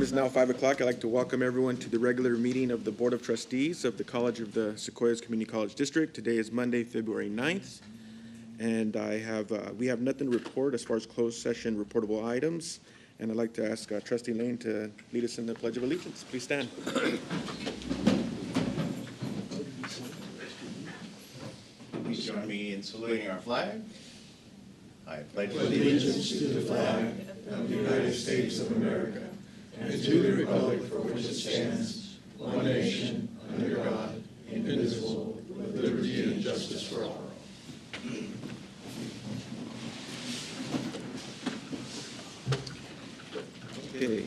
is now 5 o'clock. I'd like to welcome everyone to the regular meeting of the Board of Trustees of the College of the Sequoias Community College District. Today is Monday, February 9th, and we have nothing to report as far as closed session reportable items. And I'd like to ask Trustee Lane to lead us in the Pledge of Allegiance. Please stand. Please join me in saluting our flag. I pledge allegiance to the flag of the United States of America and to the republic for which it stands, one nation, under God, indivisible, with liberty and justice for all. Okay.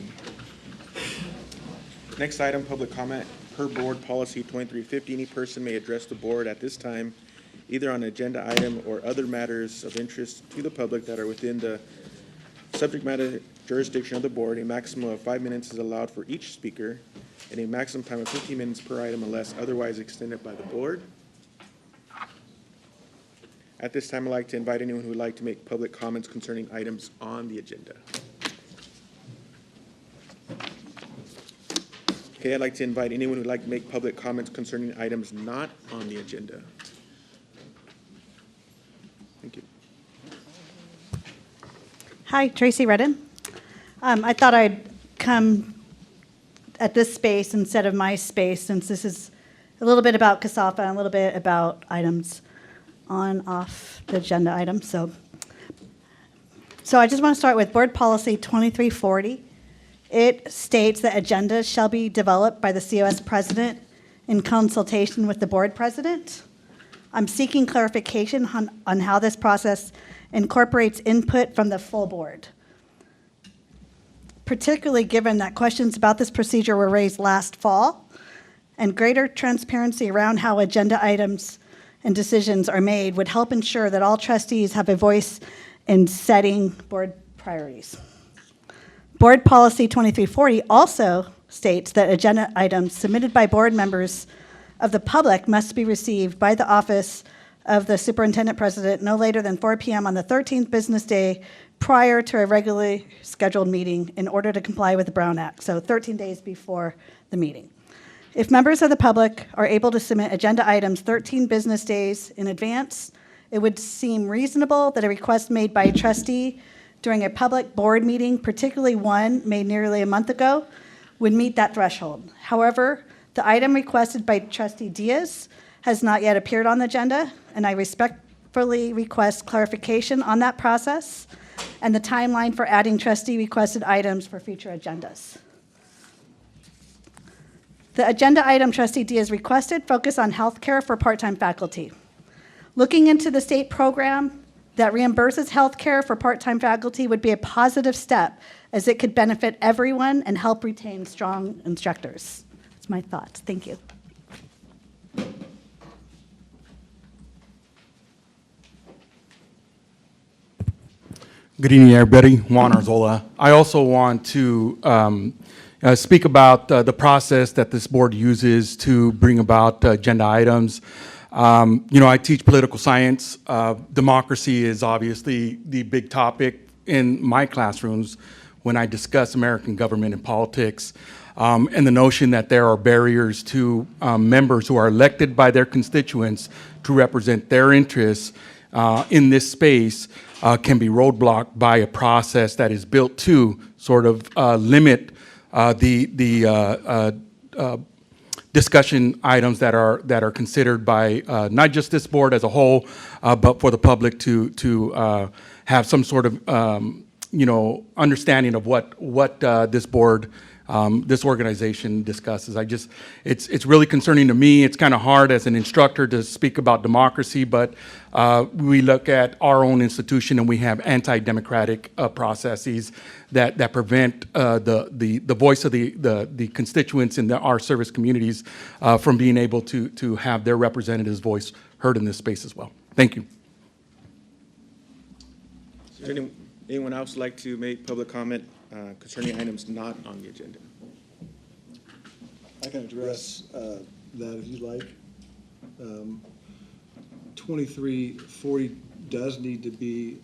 Next item, public comment. Per Board Policy 2350, any person may address the board at this time either on an agenda item or other matters of interest to the public that are within the subject matter jurisdiction of the board. A maximum of 5 minutes is allowed for each speaker, and a maximum time of 15 minutes per item unless otherwise extended by the board. At this time, I'd like to invite anyone who would like to make public comments concerning items on the agenda. Okay, I'd like to invite anyone who would like to make public comments concerning items not on the agenda. Thank you. Hi, Tracy Redden. I thought I'd come at this space instead of my space, since this is a little bit about CASAFA and a little bit about items on, off the agenda items. So I just want to start with Board Policy 2340. It states that agendas shall be developed by the COS president in consultation with the board president. I'm seeking clarification on how this process incorporates input from the full board, particularly given that questions about this procedure were raised last fall, and greater transparency around how agenda items and decisions are made would help ensure that all trustees have a voice in setting board priorities. Board Policy 2340 also states that agenda items submitted by board members of the public must be received by the office of the superintendent president no later than 4 p.m. on the 13th business day prior to a regularly scheduled meeting in order to comply with the Brown Act, so 13 days before the meeting. If members of the public are able to submit agenda items 13 business days in advance, it would seem reasonable that a request made by a trustee during a public board meeting, particularly one made nearly a month ago, would meet that threshold. However, the item requested by Trustee Diaz has not yet appeared on the agenda, and I respectfully request clarification on that process and the timeline for adding trustee requested items for future agendas. The agenda item Trustee Diaz requested focus on health care for part-time faculty. Looking into the state program that reimburses health care for part-time faculty would be a positive step, as it could benefit everyone and help retain strong instructors. That's my thoughts. Thank you. Good evening, everybody. Juan Arzola. I also want to speak about the process that this board uses to bring about agenda items. I teach political science. Democracy is obviously the big topic in my classrooms when I discuss American government and politics, and the notion that there are barriers to members who are elected by their constituents to represent their interests in this space can be roadblocked by a process that is built to sort of limit the discussion items that are considered by not just this board as a whole, but for the public to have some sort of understanding of what this board, this organization discusses. It's really concerning to me. It's kind of hard as an instructor to speak about democracy, but we look at our own institution and we have anti-democratic processes that prevent the voice of the constituents in our service communities from being able to have their representatives' voice heard in this space as well. Thank you. Is there anyone else like to make public comment concerning items not on the agenda? I can address that if you'd like. 2340 does need to be,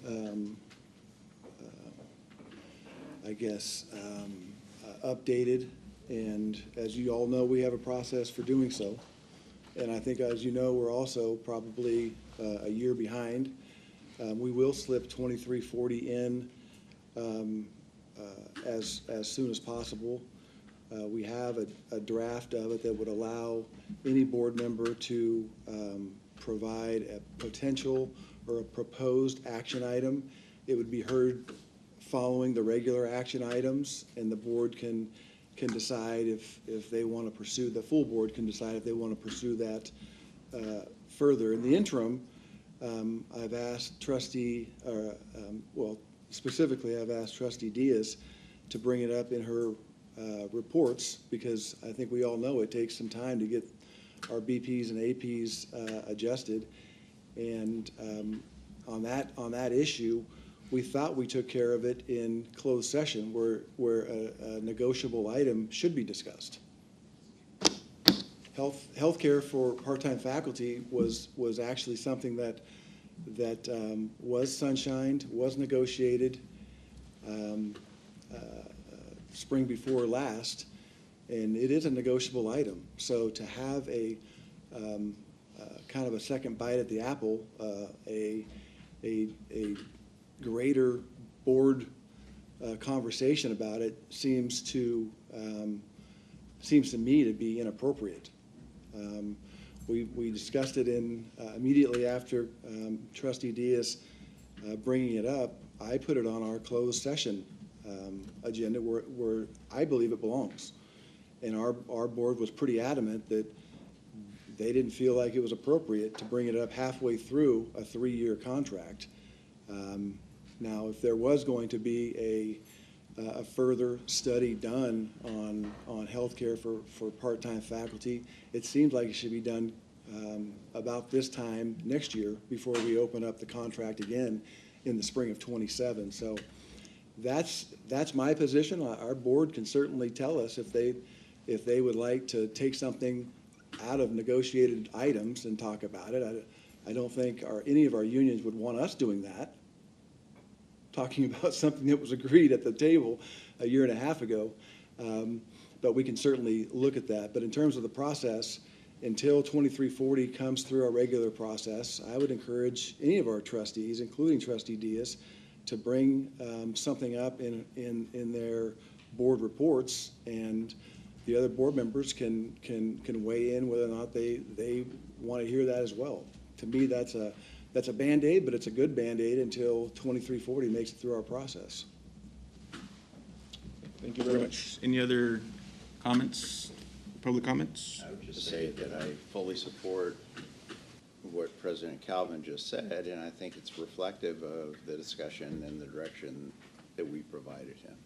updated, and as you all know, we have a process for doing so. And I think, as you know, we're also probably a year behind. We will slip 2340 in as soon as possible. We have a draft of it that would allow any board member to provide a potential or a proposed action item. It would be heard following the regular action items, and the board can decide if they want to pursue, the full board can decide if they want to pursue that further. In the interim, I've asked specifically I've asked Trustee Diaz to bring it up in her reports, because I think we all know it takes some time to get our BPs and APs adjusted. And on that issue, we thought we took care of it in closed session where a negotiable item should be discussed. Healthcare for part-time faculty was actually something that was sunshined, was negotiated spring before last, and it is a negotiable item. So to have a kind of a second bite at the apple, a greater board conversation about it seems to me to be inappropriate. We discussed it immediately after Trustee Diaz bringing it up. I put it on our closed session agenda where I believe it belongs. And our board was pretty adamant that they didn't feel like it was appropriate to bring it up halfway through a 3-year contract. Now, if there was going to be a further study done on healthcare for part-time faculty, it seems like it should be done about this time next year before we open up the contract again in the spring of '27. So that's my position. Our board can certainly tell us if they would like to take something out of negotiated items and talk about it. I don't think any of our unions would want us doing that, talking about something that was agreed at the table a year and a half ago. But we can certainly look at that. But in terms of the process, until 2340 comes through our regular process, I would encourage any of our trustees, including Trustee Diaz, to bring something up in their board reports, and the other board members can weigh in whether or not they want to hear that as well. To me, that's a Band-Aid, but it's a good Band-Aid until 2340 makes it through our process. Thank you very much. Any other comments, public comments? I would just say that I fully support what President Calvin just said, and I think it's reflective of the discussion and the direction that we provided him.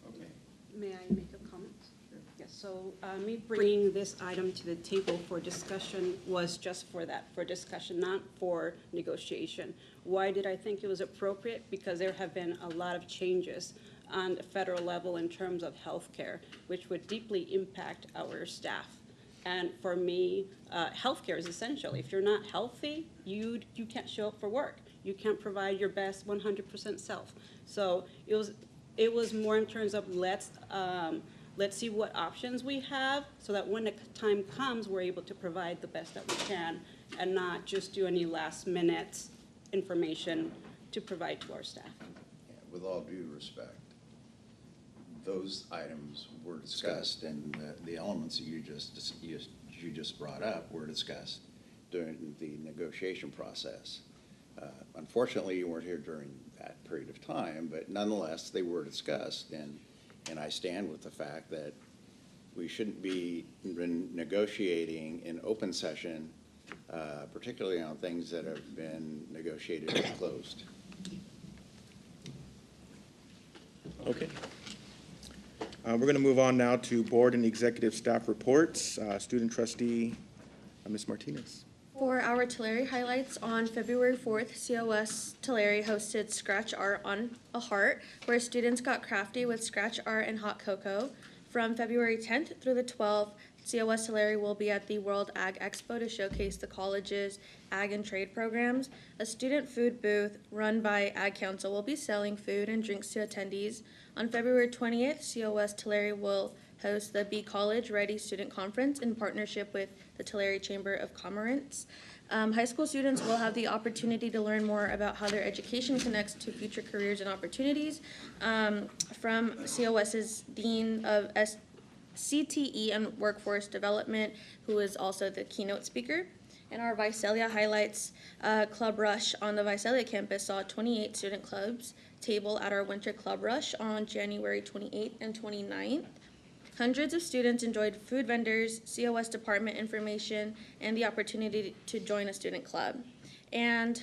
Okay. May I make a comment? Sure. Yes, so me bringing this item to the table for discussion was just for that, for discussion, not for negotiation. Why did I think it was appropriate? Because there have been a lot of changes on the federal level in terms of healthcare, which would deeply impact our staff. And for me, healthcare is essential. If you're not healthy, you can't show up for work. You can't provide your best 100% self. So it was more in terms of let's see what options we have, so that when the time comes, we're able to provide the best that we can, and not just do any last minute information to provide to our staff. Yeah, with all due respect, those items were discussed, and the elements that you just brought up were discussed during the negotiation process. Unfortunately, you weren't here during that period of time, but nonetheless, they were discussed, and I stand with the fact that we shouldn't be negotiating in open session, particularly on things that have been negotiated and closed. Okay. We're going to move on now to board and executive staff reports. Student trustee, Ms. Martinez. For our Tulare highlights, on February 4th, COS Tulare hosted Scratch Art on a Heart, where students got crafty with scratch art and hot cocoa. From February 10th through the 12th, COS Tulare will be at the World Ag Expo to showcase the college's ag and trade programs. A student food booth run by Ag Council will be selling food and drinks to attendees. On February 20th, COS Tulare will host the Be College Ready Student Conference in partnership with the Tulare Chamber of Commerce. High school students will have the opportunity to learn more about how their education connects to future careers and opportunities from COS's Dean of CTE and Workforce Development, who is also the keynote speaker. And our Visalia highlights Club Rush on the Visalia campus saw 28 student clubs table at our Winter Club Rush on January 28th and 29th. Hundreds of students enjoyed food vendors, COS department information, and the opportunity to join a student club. And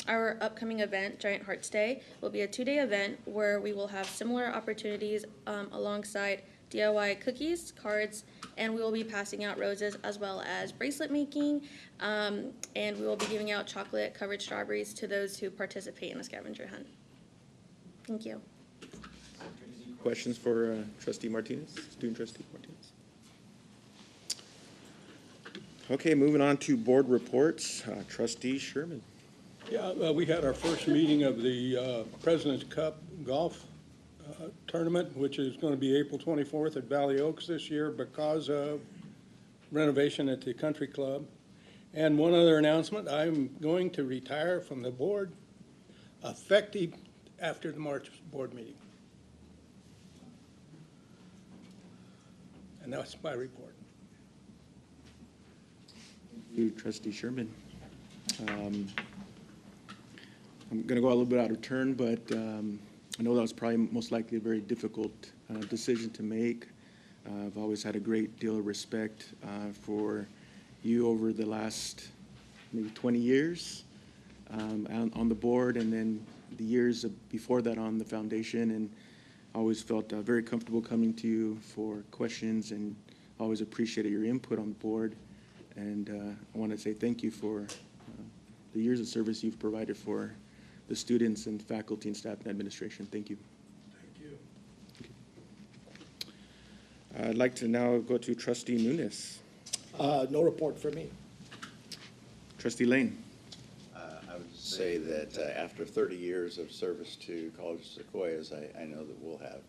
our upcoming event, Giant Hearts Day, will be a 2-day event where we will have similar opportunities alongside DIY cookies, cards, and we will be passing out roses as well as bracelet making, and we will be giving out chocolate-covered strawberries to those who participate in the scavenger hunt. Thank you. Questions for trustee Martinez, student trustee Martinez? Okay, moving on to board reports. Trustee Sherman. Yeah, we had our first meeting of the President's Cup Golf Tournament, which is going to be April 24th at Valley Oaks this year because of renovation at the country club. And one other announcement, I'm going to retire from the board effective after the March board meeting. And that's my report. You, trustee Sherman. I'm going to go a little bit out of turn, but I know that was probably most likely a very difficult decision to make. I've always had a great deal of respect for you over the last maybe 20 years on the board, and then the years before that on the foundation, and always felt very comfortable coming to you for questions, and always appreciated your input on the board. And I want to say thank you for the years of service you've provided for the students and faculty and staff and administration. Thank you. Thank you. I'd like to now go to trustee Nunes. No report for me. Trustee Lane. I would say that after 30 years of service to College of Sequoias, I know that we'll have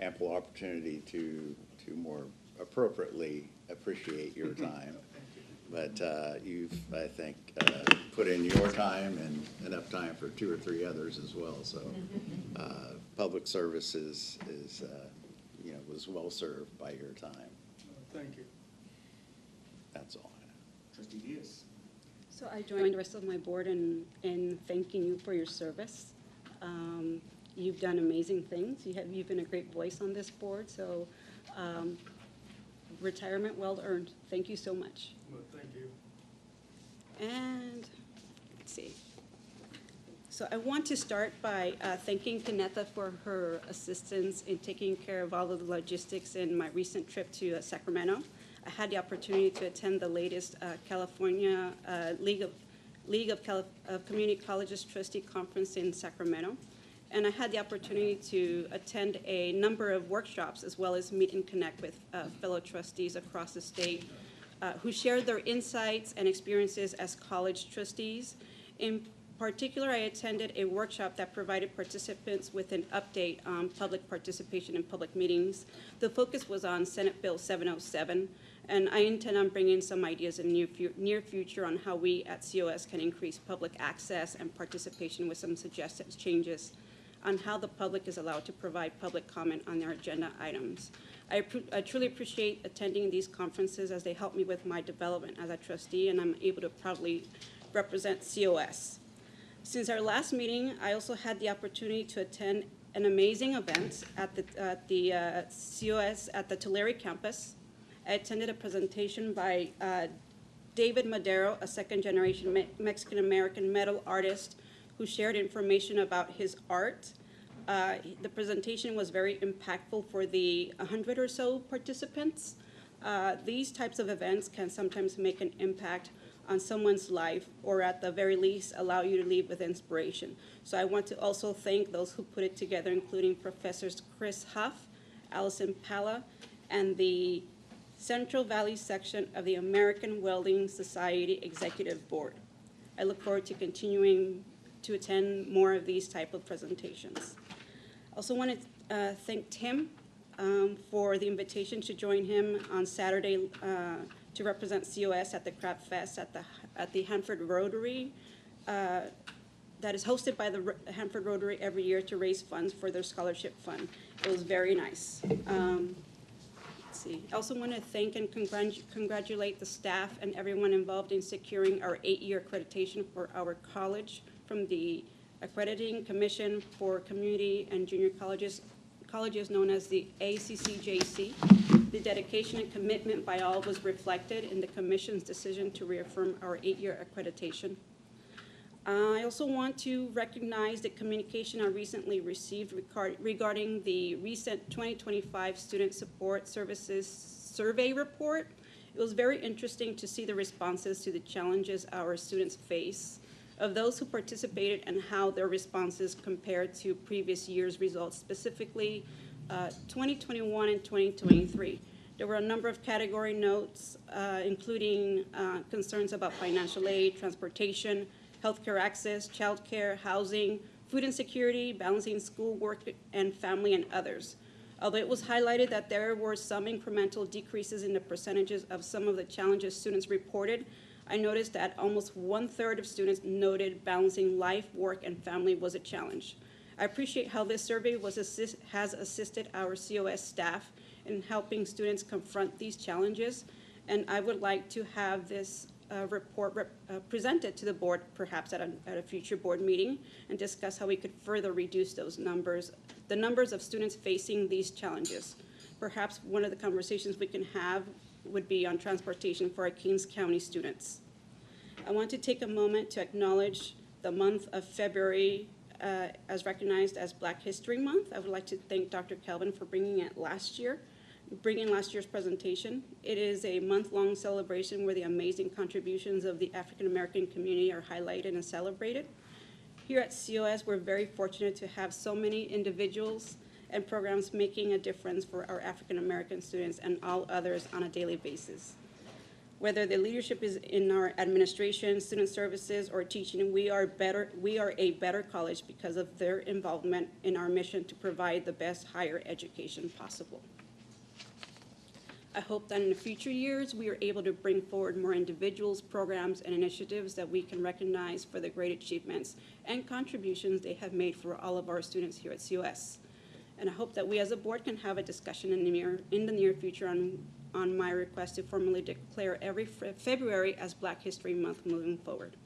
ample opportunity to more appropriately appreciate your time. But you've, I think, put in your time and enough time for 2 or 3 others as well. So public service is was well served by your time. Thank you. That's all I have. Trustee Diaz. So I join the rest of my board in thanking you for your service. You've done amazing things. You've been a great voice on this board. So retirement well earned. Thank you so much. Well, thank you. And let's see. So I want to start by thanking Kanetha for her assistance in taking care of all of the logistics in my recent trip to Sacramento. I had the opportunity to attend the latest California League of Community Colleges Trustee Conference in Sacramento. And I had the opportunity to attend a number of workshops as well as meet and connect with fellow trustees across the state who shared their insights and experiences as college trustees. In particular, I attended a workshop that provided participants with an update on public participation in public meetings. The focus was on Senate Bill 707, and I intend on bringing some ideas in the near future on how we at COS can increase public access and participation with some suggested changes on how the public is allowed to provide public comment on their agenda items. I truly appreciate attending these conferences as they help me with my development as a trustee, and I'm able to proudly represent COS. Since our last meeting, I also had the opportunity to attend an amazing event at the COS at the Tulare campus. I attended a presentation by David Madero, a second-generation Mexican-American metal artist who shared information about his art. The presentation was very impactful for the 100 or so participants. These types of events can sometimes make an impact on someone's life, or at the very least, allow you to leave with inspiration. So I want to also thank those who put it together, including Professors Chris Huff, Allison Pala, and the Central Valley section of the American Welding Society Executive Board. I look forward to continuing to attend more of these type of presentations. I also want to thank Tim for the invitation to join him on Saturday to represent COS at the Crab Fest at the Hanford Rotary that is hosted by the Hanford Rotary every year to raise funds for their scholarship fund. It was very nice. Let's see. I also want to thank and congratulate the staff and everyone involved in securing our 8-year accreditation for our college from the Accrediting Commission for Community and Junior Colleges known as the ACCJC. The dedication and commitment by all was reflected in the Commission's decision to reaffirm our 8-year accreditation. I also want to recognize the communication I recently received regarding the recent 2025 Student Support Services Survey Report. It was very interesting to see the responses to the challenges our students face, of those who participated and how their responses compared to previous year's results, specifically 2021 and 2023. There were a number of category notes, including concerns about financial aid, transportation, healthcare access, childcare, housing, food insecurity, balancing schoolwork and family, and others. Although it was highlighted that there were some incremental decreases in the percentages of some of the challenges students reported, I noticed that almost 1/3 of students noted balancing life, work, and family was a challenge. I appreciate how this survey has assisted our COS staff in helping students confront these challenges, and I would like to have this report presented to the board, perhaps at a future board meeting, and discuss how we could further reduce those numbers, the numbers of students facing these challenges. Perhaps one of the conversations we can have would be on transportation for our Kings County students. I want to take a moment to acknowledge the month of February as recognized as Black History Month. I would like to thank Dr. Kelvin for bringing last year's presentation. It is a month-long celebration where the amazing contributions of the African American community are highlighted and celebrated. Here at COS, we're very fortunate to have so many individuals and programs making a difference for our African American students and all others on a daily basis. Whether the leadership is in our administration, student services, or teaching, we are a better college because of their involvement in our mission to provide the best higher education possible. I hope that in the future years, we are able to bring forward more individuals, programs, and initiatives that we can recognize for the great achievements and contributions they have made for all of our students here at COS. And I hope that we as a board can have a discussion in the near future on my request to formally declare every February as Black History Month moving forward.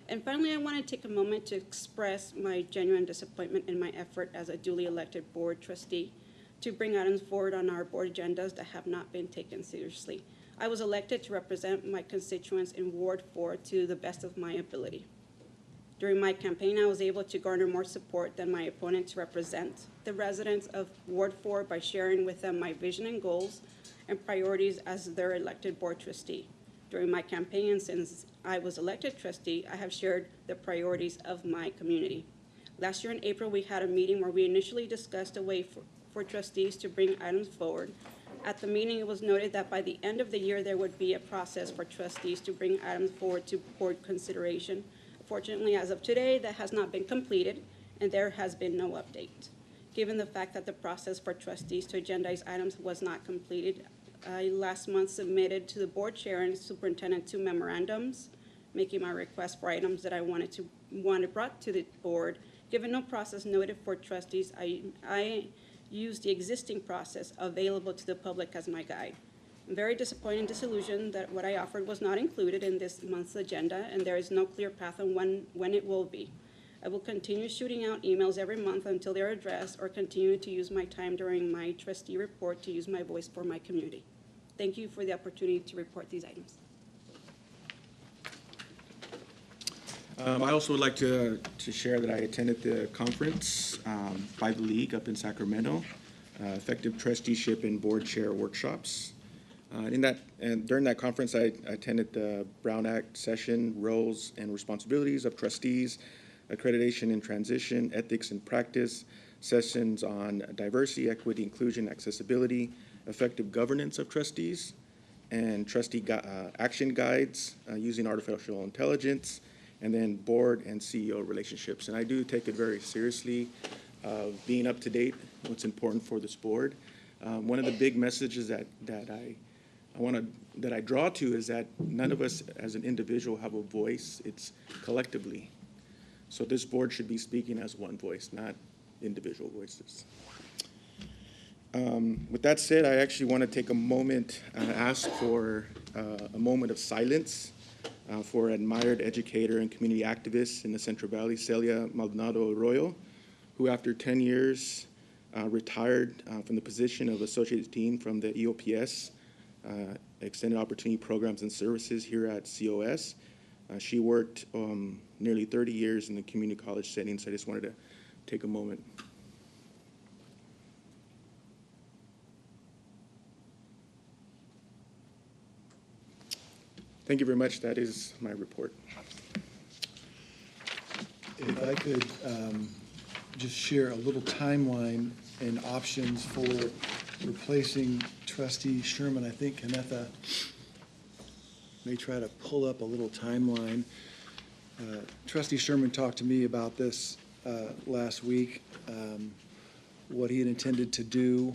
And finally, I want to take a moment to express my genuine disappointment in my effort as a duly elected board trustee to bring items forward on our board agendas that have not been taken seriously. I was elected to represent my constituents in Ward 4 to the best of my ability. During my campaign, I was able to garner more support than my opponent to represent the residents of Ward 4 by sharing with them my vision and goals and priorities as their elected board trustee. During my campaign, and since I was elected trustee, I have shared the priorities of my community. Last year in April, we had a meeting where we initially discussed a way for trustees to bring items forward. At the meeting, it was noted that by the end of the year, there would be a process for trustees to bring items forward to board consideration. Fortunately, as of today, that has not been completed, and there has been no update. Given the fact that the process for trustees to agendize items was not completed, I last month submitted to the board chair and superintendent 2 memorandums, making my request for items that I wanted brought to the board. Given no process noted for trustees, I used the existing process available to the public as my guide. I'm very disappointed and disillusioned that what I offered was not included in this month's agenda, and there is no clear path on when it will be. I will continue shooting out emails every month until they're addressed, or continue to use my time during my trustee report to use my voice for my community. Thank you for the opportunity to report these items. I also would like to share that I attended the conference by the league up in Sacramento, effective trusteeship and board chair workshops. During that conference, I attended the Brown Act session, roles and responsibilities of trustees, accreditation and transition, ethics and practice, sessions on diversity, equity, inclusion, accessibility, effective governance of trustees, and action guides using artificial intelligence, and then board and CEO relationships. And I do take it very seriously, being up to date, what's important for this board. One of the big messages that I draw to is that none of us as an individual have a voice, it's collectively. So this board should be speaking as one voice, not individual voices. With that said, I actually want to take a moment and ask for a moment of silence for admired educator and community activist in the Central Valley, Celia Maldonado Arroyo, who after 10 years retired from the position of Associate Dean from the EOPS, Extended Opportunity Programs and Services here at COS. She worked nearly 30 years in the community college setting, so I just wanted to take a moment. Thank you very much. That is my report. If I could just share a little timeline and options for replacing Trustee Sherman. I think Kennetha may try to pull up a little timeline. Trustee Sherman talked to me about this last week, what he had intended to do,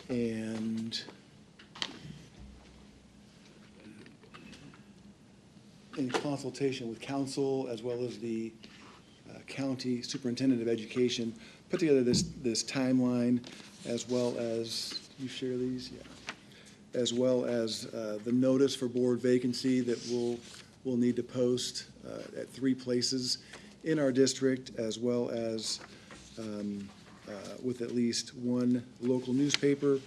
and in consultation with council as well as the county superintendent of education, put together this timeline, as well as, you share these? Yeah. As well as the notice for board vacancy that we'll need to post at 3 places in our district, as well as with at least 1 local newspaper,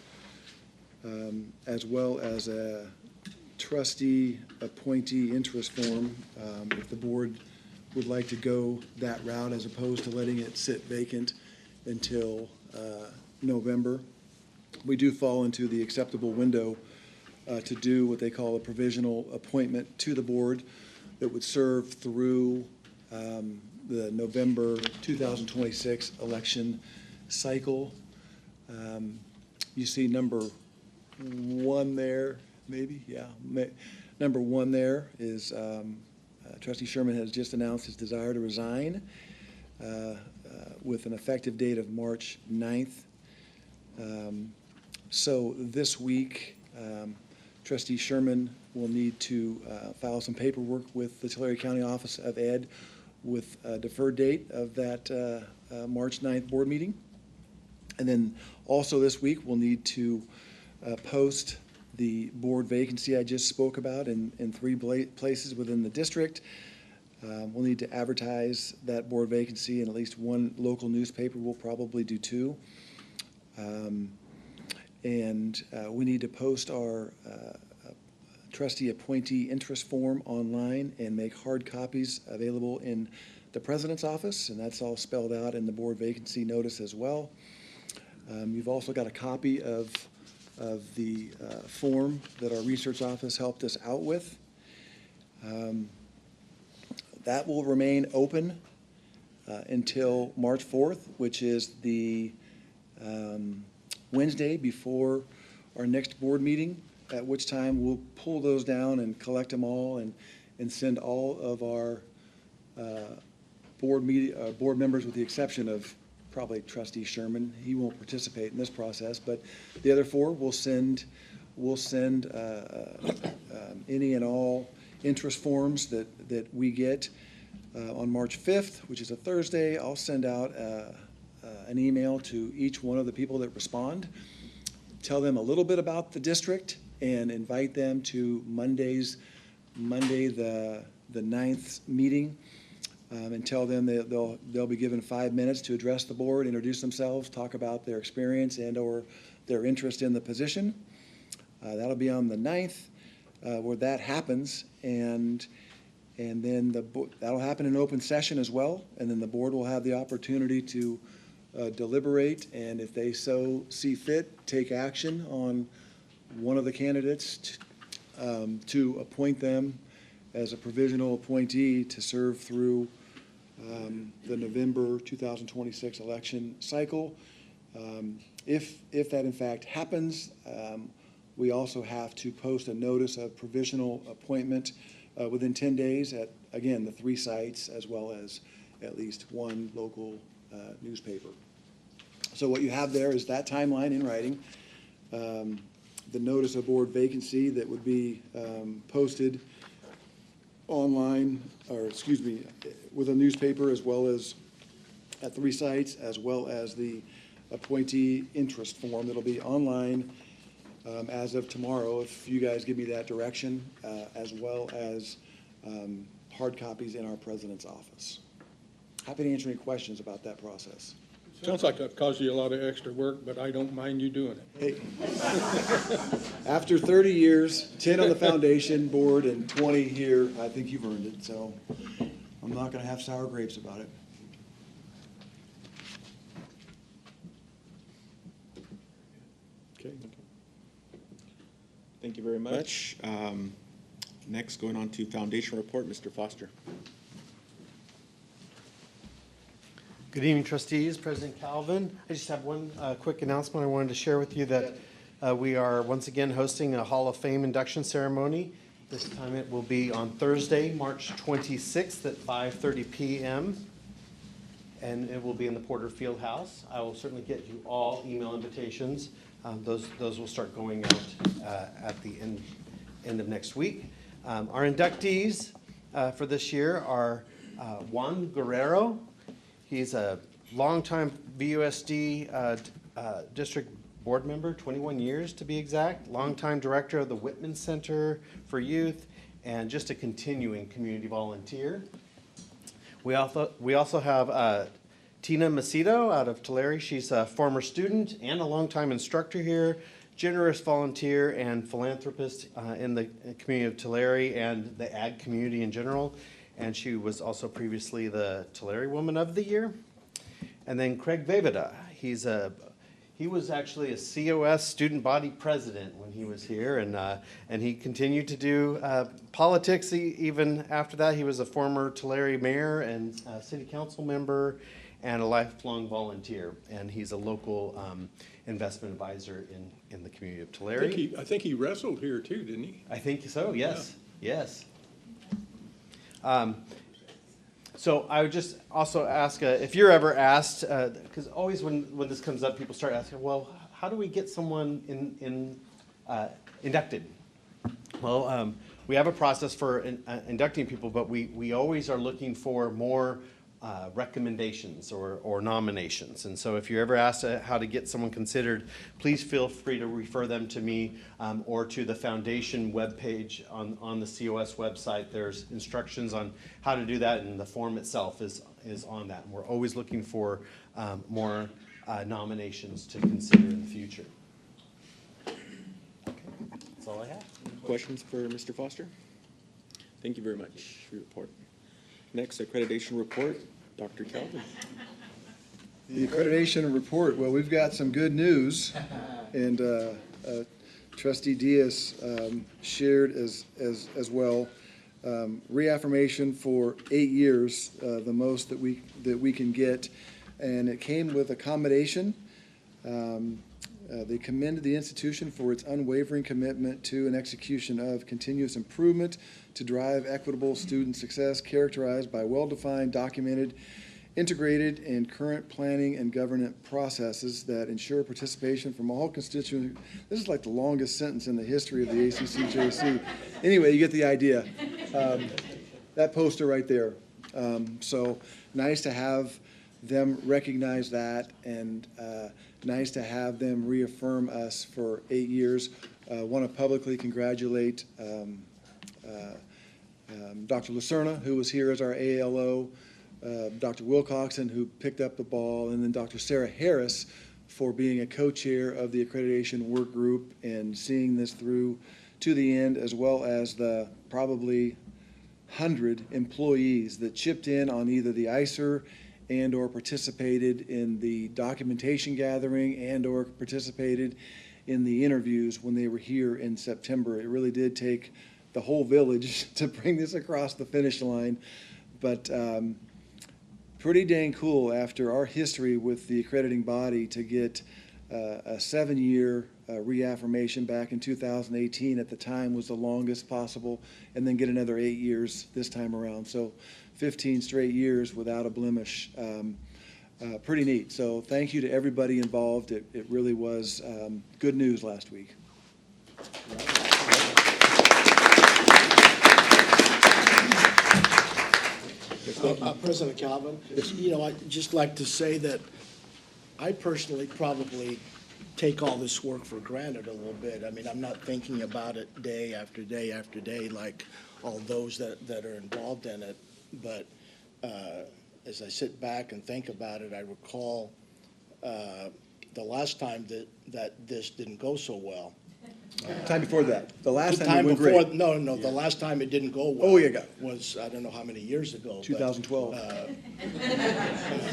as well as a trustee appointee interest form, if the board would like to go that route as opposed to letting it sit vacant until November. We do fall into the acceptable window to do what they call a provisional appointment to the board that would serve through the November 2026 election cycle. You see number 1 there, maybe, yeah. Number 1 there is Trustee Sherman has just announced his desire to resign with an effective date of March 9th. So this week, Trustee Sherman will need to file some paperwork with the Tulare County Office of Ed with a deferred date of that March 9th board meeting. And then also this week, we'll need to post the board vacancy I just spoke about in 3 places within the district. We'll need to advertise that board vacancy in at least 1 local newspaper. We'll probably do 2. And we need to post our trustee appointee interest form online and make hard copies available in the president's office, and that's all spelled out in the board vacancy notice as well. You've also got a copy of the form that our research office helped us out with. That will remain open until March 4th, which is the Wednesday before our next board meeting, at which time we'll pull those down and collect them all and send all of our board members, with the exception of probably Trustee Sherman. He won't participate in this process, but the other 4 will send any and all interest forms that we get on March 5th, which is a Thursday. I'll send out an email to each one of the people that respond, tell them a little bit about the district, and invite them to Monday the 9th meeting, and tell them that they'll be given 5 minutes to address the board, introduce themselves, talk about their experience and or their interest in the position. That'll be on the 9th where that happens, and then that'll happen in open session as well, and then the board will have the opportunity to deliberate, and if they so see fit, take action on one of the candidates to appoint them as a provisional appointee to serve through the November 2026 election cycle. If that in fact happens, we also have to post a notice of provisional appointment within 10 days at, again, the 3 sites, as well as at least 1 local newspaper. So what you have there is that timeline in writing, the notice of board vacancy that would be posted online, or excuse me, with a newspaper, as well as at 3 sites, as well as the appointee interest form that'll be online as of tomorrow, if you guys give me that direction, as well as hard copies in our president's office. Happy to answer any questions about that process. Sounds like I've caused you a lot of extra work, but I don't mind you doing it. Hey, after 30 years, 10 on the foundation board and 20 here, I think you've earned it, so I'm not gonna have sour grapes about it. Okay. Thank you very much. Next, going on to foundation report, Mr. Foster. Good evening, trustees, President Calvin. I just have one quick announcement I wanted to share with you, that we are once again hosting a Hall of Fame induction ceremony. This time it will be on Thursday, March 26th at 5:30 p.m. and it will be in the Porter Field House. I will certainly get you all email invitations. Those will start going out at the end of next week. Our inductees for this year are Juan Guerrero. He's a longtime VUSD district board member, 21 years to be exact, longtime director of the Whitman Center for Youth, and just a continuing community volunteer. We also have Tina Macedo out of Tulare. She's a former student and a longtime instructor here, generous volunteer and philanthropist in the community of Tulare and the ag community in general. And she was also previously the Tulare Woman of the Year. And then Craig Veveda, he was actually a COS student body president when he was here, and he continued to do politics even after that. He was a former Tulare mayor and city council member and a lifelong volunteer, and he's a local investment advisor in the community of Tulare. I think he wrestled here too, didn't he? I think so, yes, yes. So I would just also ask, if you're ever asked, because always when this comes up, people start asking, well, how do we get someone inducted? Well, we have a process for inducting people, but we always are looking for more recommendations or nominations. And so if you're ever asked how to get someone considered, please feel free to refer them to me or to the foundation webpage on the COS website. There's instructions on how to do that, and the form itself is on that. And we're always looking for more nominations to consider in the future. Okay, that's all I have. Questions for Mr. Foster? Thank you very much for your report. Next, accreditation report, Dr. Calvin. The accreditation report, well, we've got some good news, and Trustee Diaz shared as well. Reaffirmation for 8 years, the most that we can get, and it came with accommodation. They commended the institution for its unwavering commitment to and execution of continuous improvement to drive equitable student success, characterized by well-defined, documented, integrated, and current planning and governance processes that ensure participation from all constituents. This is like the longest sentence in the history of the ACCJC. Anyway, you get the idea. That poster right there. So nice to have them recognize that, and nice to have them reaffirm us for 8 years. Want to publicly congratulate Dr. Lucerna, who was here as our ALO, Dr. Wilcoxon, who picked up the ball, and then Dr. Sarah Harris for being a co-chair of the accreditation work group and seeing this through to the end, as well as the probably 100 employees that chipped in on either the ICER and or participated in the documentation gathering and or participated in the interviews when they were here in September. It really did take the whole village to bring this across the finish line. But pretty dang cool after our history with the accrediting body to get a 7-year reaffirmation back in 2018. At the time was the longest possible, and then get another 8 years this time around. So 15 straight years without a blemish. Pretty neat. So thank you to everybody involved. It really was good news last week. President Calvin, I'd just like to say that I personally probably take all this work for granted a little bit. I mean, I'm not thinking about it day after day after day like all those that are involved in it. But as I sit back and think about it, I recall the last time that this didn't go so well. Time before that. The last The time it went before, great. no, the last time it didn't go well. Oh, yeah. Was, I don't know how many years ago. but, 2012.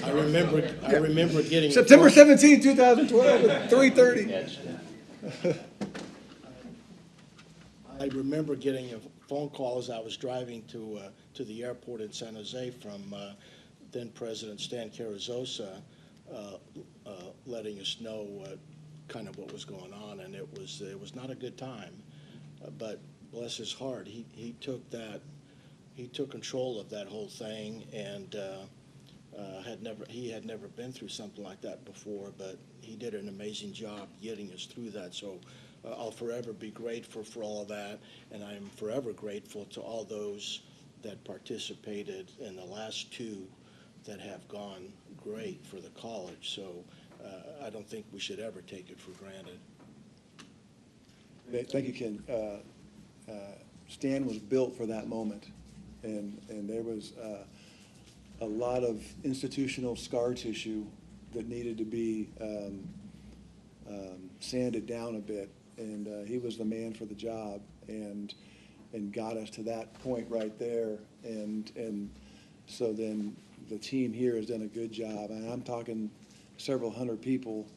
I remember getting. September 17, 2012 at 3:30. I remember getting a phone call as I was driving to the airport in San Jose from then President Stan Carrizosa, letting us know kind of what was going on, and it was not a good time. But bless his heart, he took control of that whole thing, and he had never been through something like that before, but he did an amazing job getting us through that. So I'll forever be grateful for all of that, and I'm forever grateful to all those that participated in the last two that have gone great for the college. So I don't think we should ever take it for granted. Thank you, Ken. Stan was built for that moment, and there was a lot of institutional scar tissue that needed to be sanded down a bit, and he was the man for the job, and got us to that point right there, and so then the team here has done a good job, and I'm talking several hundred people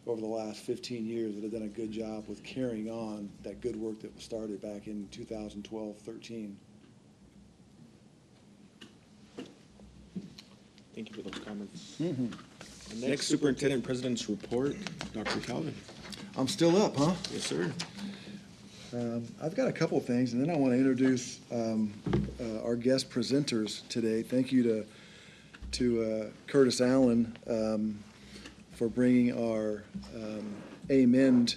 over the last 15 years that have done a good job with carrying on that good work that was started back in 2012-13. Thank you for those comments. Next, Superintendent President's report, Dr. Calvin. I'm still up, huh? Yes, sir. I've got a couple of things, and then I want to introduce our guest presenters today. Thank you to Curtis Allen for bringing our AMEND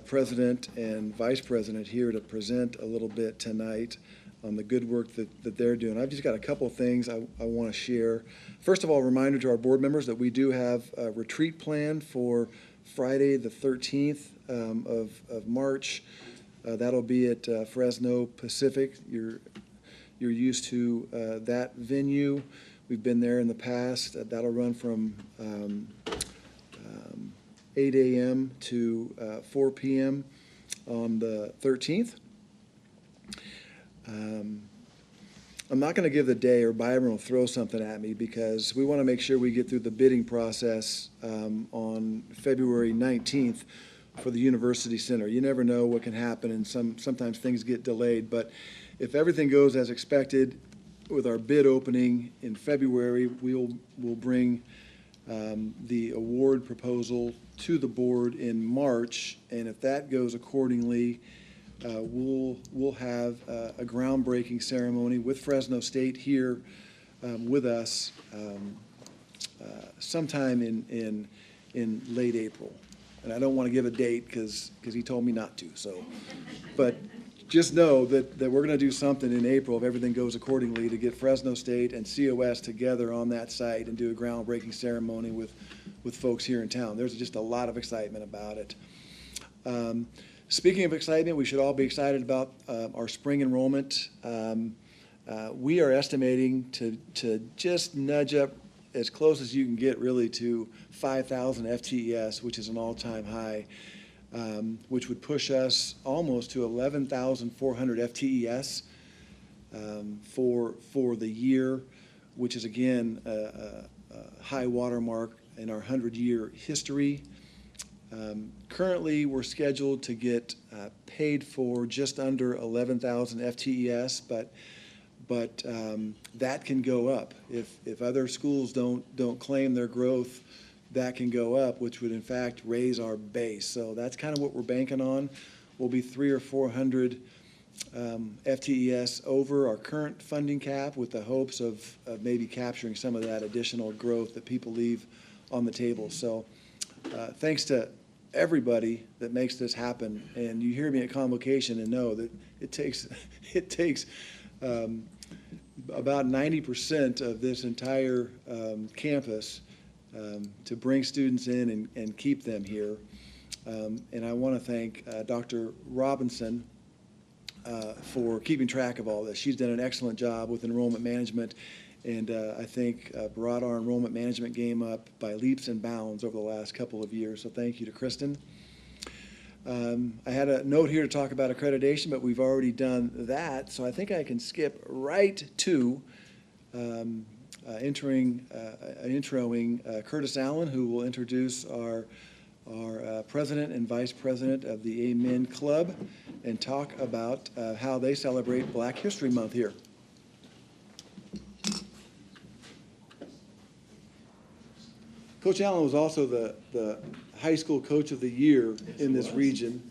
president and vice president here to present a little bit tonight on the good work that they're doing. I've just got a couple of things I want to share. First of all, a reminder to our board members that we do have a retreat planned for Friday the 13th of March. That'll be at Fresno Pacific. You're used to that venue. We've been there in the past. That'll run from 8 a.m. to 4 p.m. on the 13th. I'm not going to give the day, or Byron will throw something at me, because we want to make sure we get through the bidding process on February 19th for the University Center. You never know what can happen, and sometimes things get delayed. But if everything goes as expected with our bid opening in February, we'll bring the award proposal to the board in March, and if that goes accordingly, we'll have a groundbreaking ceremony with Fresno State here with us sometime in late April. And I don't want to give a date because he told me not to. So, but just know that we're going to do something in April if everything goes accordingly to get Fresno State and COS together on that site and do a groundbreaking ceremony with folks here in town. There's just a lot of excitement about it. Speaking of excitement, we should all be excited about our spring enrollment. We are estimating to just nudge up as close as you can get really to 5,000 FTES, which is an all-time high, which would push us almost to 11,400 FTES for the year, which is again a high watermark in our 100-year history. Currently, we're scheduled to get paid for just under 11,000 FTES, but that can go up. If other schools don't claim their growth, that can go up, which would in fact raise our base. So that's kind of what we're banking on. We'll be 300 or 400 FTES over our current funding cap, with the hopes of maybe capturing some of that additional growth that people leave on the table. So thanks to everybody that makes this happen. And you hear me at convocation and know that it takes about 90% of this entire campus to bring students in and keep them here. And I want to thank Dr. Robinson for keeping track of all this. She's done an excellent job with enrollment management, and I think brought our enrollment management game up by leaps and bounds over the last couple of years. So thank you to Kristen. I had a note here to talk about accreditation, but we've already done that, so I think I can skip right to introing Curtis Allen, who will introduce our president and vice president of the Amen Club and talk about how they celebrate Black History Month here. Coach Allen was also the high school coach of the year in this region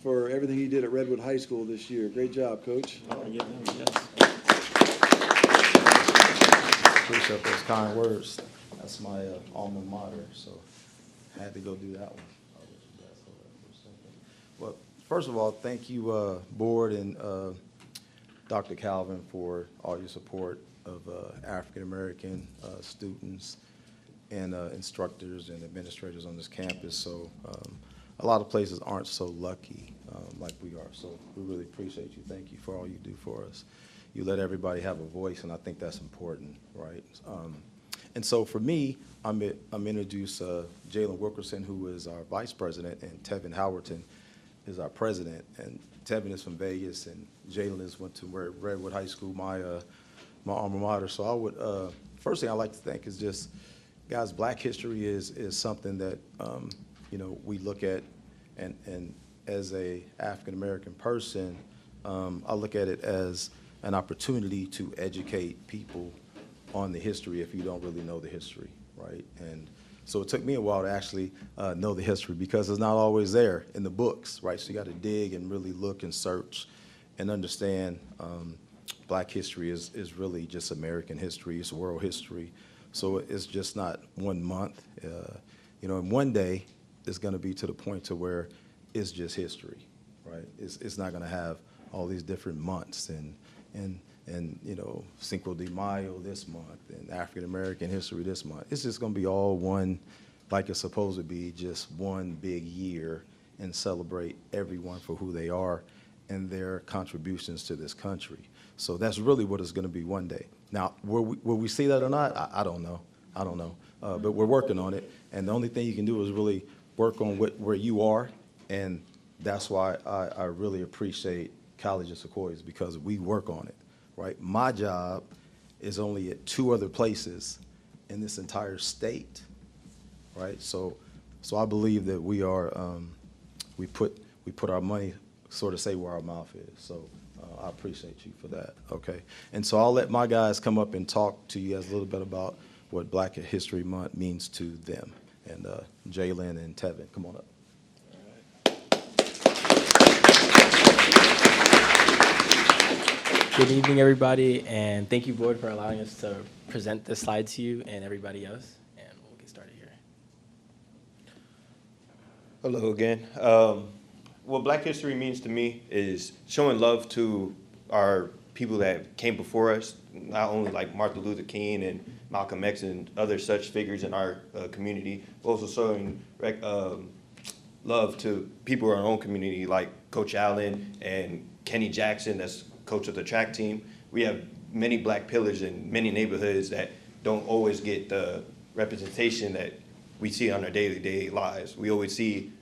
for everything he did at Redwood High School this year. Great job, Coach. Appreciate those kind words. That's my alma mater, so I had to go do that one. Well, first of all, thank you, board and Dr. Calvin, for all your support of African-American students and instructors and administrators on this campus. So a lot of places aren't so lucky like we are. So we really appreciate you. Thank you for all you do for us. You let everybody have a voice, and I think that's important, right? And so for me, I'm introduce Jalen Wilkerson, who is our vice president, and Tevin Howerton is our president. And Tevin is from Vegas, and Jalen went to Redwood High School, my alma mater. So I would, first thing I'd like to thank is just, guys, Black history is something that, you know, we look at, and as a African-American person, I look at it as an opportunity to educate people on the history if you don't really know the history, right? And so it took me a while to actually know the history, because it's not always there in the books, right? So you got to dig and really look and search and understand Black history is really just American history, it's world history. So it's just not 1 month. You know, and one day it's going to be to the point to where it's just history, right? It's not going to have all these different months and you know, Cinco de Mayo this month and African American history this month. It's just going to be all one, like it's supposed to be, just one big year, and celebrate everyone for who they are and their contributions to this country. So that's really what it's going to be one day. Now, will we see that or not? I don't know. I don't know. But we're working on it. And the only thing you can do is really work on where you are. And that's why I really appreciate College of Sequoias, because we work on it, right? My job is only at 2 other places in this entire state, right? So I believe that we are, we put our money, sort of say where our mouth is. So I appreciate you for that, okay? And so I'll let my guys come up and talk to you guys a little bit about what Black History Month means to them. And Jalen and Tevin, come on up. Good evening, everybody, and thank you, board, for allowing us to present this slide to you and everybody else, and we'll get started here. Hello again. What Black history means to me is showing love to our people that came before us, not only like Martin Luther King and Malcolm X and other such figures in our community, but also showing love to people in our own community, like Coach Allen and Kenny Jackson, that's coach of the track team. We have many Black pillars in many neighborhoods that don't always get the representation that we see on our day-to-day lives. We always see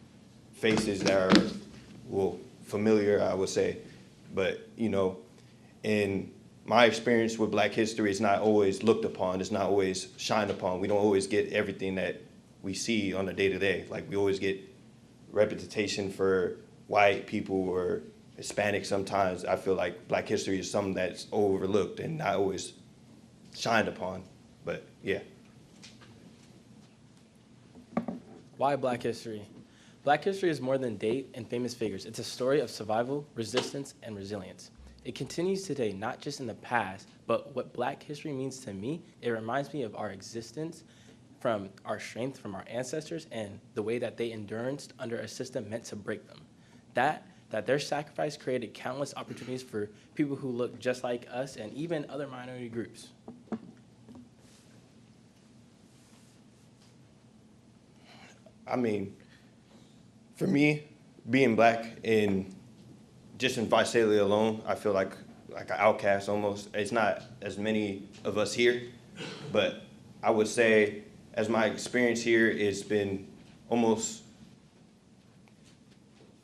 faces that are, well, familiar, I would say, but, you know, in my experience with Black history, it's not always looked upon, it's not always shined upon. We don't always get everything that we see on a day-to-day. Like, we always get representation for white people or Hispanic, sometimes I feel like Black history is something that's overlooked and not always shined upon. But yeah. Why Black history? Black history is more than date and famous figures. It's a story of survival, resistance, and resilience. It continues today, not just in the past, but what Black history means to me, it reminds me of our existence, from our strength from our ancestors, and the way that they endured under a system meant to break them. That their sacrifice created countless opportunities for people who look just like us and even other minority groups. I mean, for me, being Black in just in Visalia alone, I feel like an outcast almost. It's not as many of us here, but I would say as my experience here, it's been almost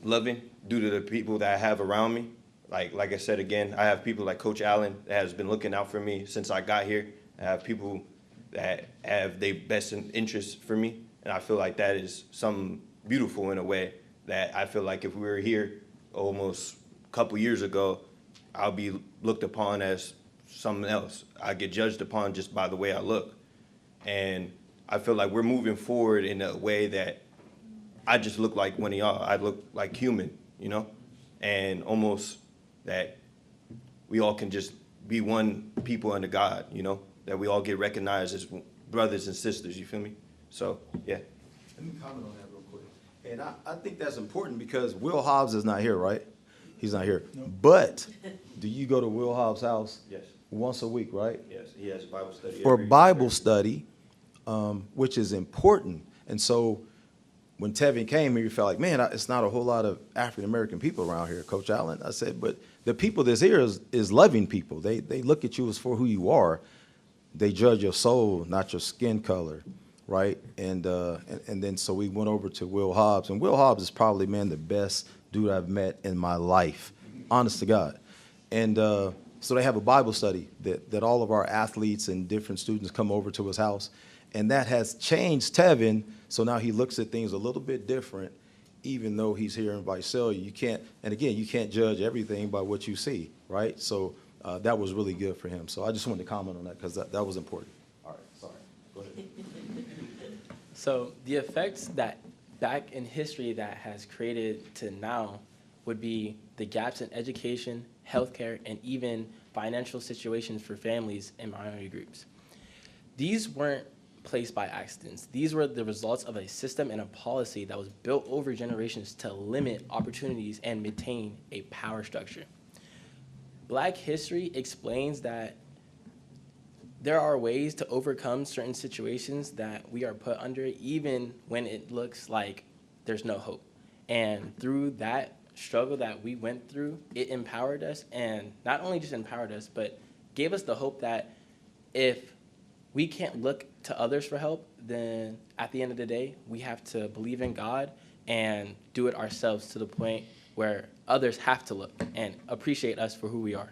loving due to the people that I have around me. Like I said again, I have people like Coach Allen that has been looking out for me since I got here. I have people that have their best interests for me, and I feel like that is something beautiful in a way that I feel like if we were here almost a couple years ago, I'll be looked upon as something else. I get judged upon just by the way I look. And I feel like we're moving forward in a way that I just look like one of y'all. I look like human, you know? And almost that we all can just be one people under God, you know? That we all get recognized as brothers and sisters, you feel me? So, yeah. Let me comment on that real quick. And I think that's important because Will Hobbs is not here, right? He's not here. No. But do you go to Will Hobbs' house? Yes. Once a week, right? Yes, he has Bible study. For Bible study, which is important. And so when Tevin came here, you felt like, man, it's not a whole lot of African-American people around here, Coach Allen. I said, but the people that's here is loving people. They look at you as for who you are. They judge your soul, not your skin color, right? And then so we went over to Will Hobbs. And Will Hobbs is probably, man, the best dude I've met in my life, honest to God. And so they have a Bible study that all of our athletes and different students come over to his house. And that has changed Tevin, so now he looks at things a little bit different, even though he's here in Visalia. You can't, and again, you can't judge everything by what you see, right? So that was really good for him. So I just wanted to comment on that because that was important. All right, sorry. Go ahead. So the effects that back in history that has created to now would be the gaps in education, healthcare, and even financial situations for families and minority groups. These weren't placed by accidents. These were the results of a system and a policy that was built over generations to limit opportunities and maintain a power structure. Black history explains that there are ways to overcome certain situations that we are put under, even when it looks like there's no hope. And through that struggle that we went through, it empowered us, and not only just empowered us, but gave us the hope that if we can't look to others for help, then at the end of the day, we have to believe in God and do it ourselves to the point where others have to look and appreciate us for who we are.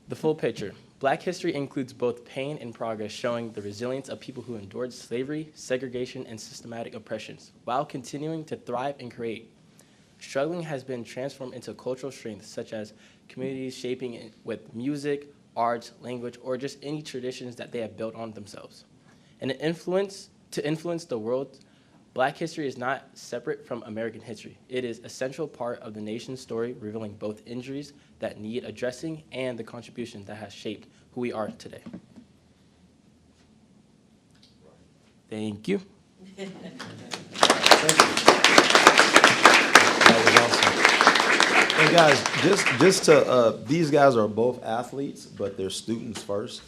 The full picture. Black history includes both pain and progress, showing the resilience of people who endured slavery, segregation, and systematic oppressions, while continuing to thrive and create. Struggling has been transformed into cultural strength, such as communities shaping it with music, arts, language, or just any traditions that they have built on themselves. And to influence the world, Black history is not separate from American history. It is a central part of the nation's story, revealing both injuries that need addressing and the contribution that has shaped who we are today. Thank you. Thank you. That was awesome. And guys, just to, these guys are both athletes, but they're students first.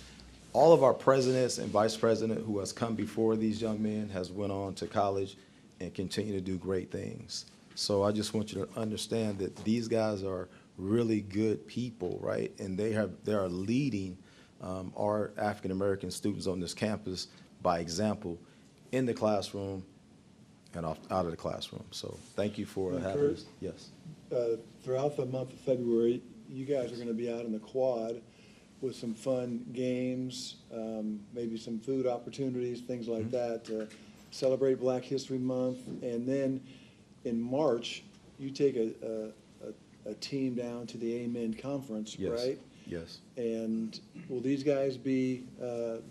All of our presidents and vice president who has come before these young men has went on to college and continue to do great things. So I just want you to understand that these guys are really good people, right? And they are leading our African-American students on this campus by example in the classroom and out of the classroom. So thank you for having us. Yes. Throughout the month of February, you guys are going to be out in the quad with some fun games, maybe some food opportunities, things like that. celebrate Black History Month, and then in March, you take a team down to the Amen Conference, Yes. right? Yes. And will these guys be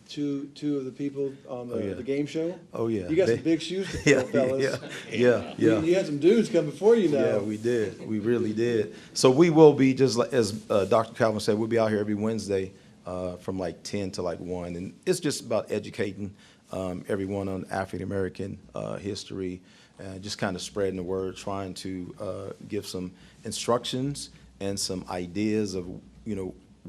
two of the people on Oh, yeah. the game show? Oh, yeah. You got some They- big shoes to Yeah, fill, fellas. yeah. You had some dudes come before you now. Yeah, we did. We really did. So we will be, just like, as Dr. Calvin said, we'll be out here every Wednesday from like 10 to like 1. And it's just about educating everyone on African-American history and just kind of spreading the word, trying to give some instructions and some ideas of,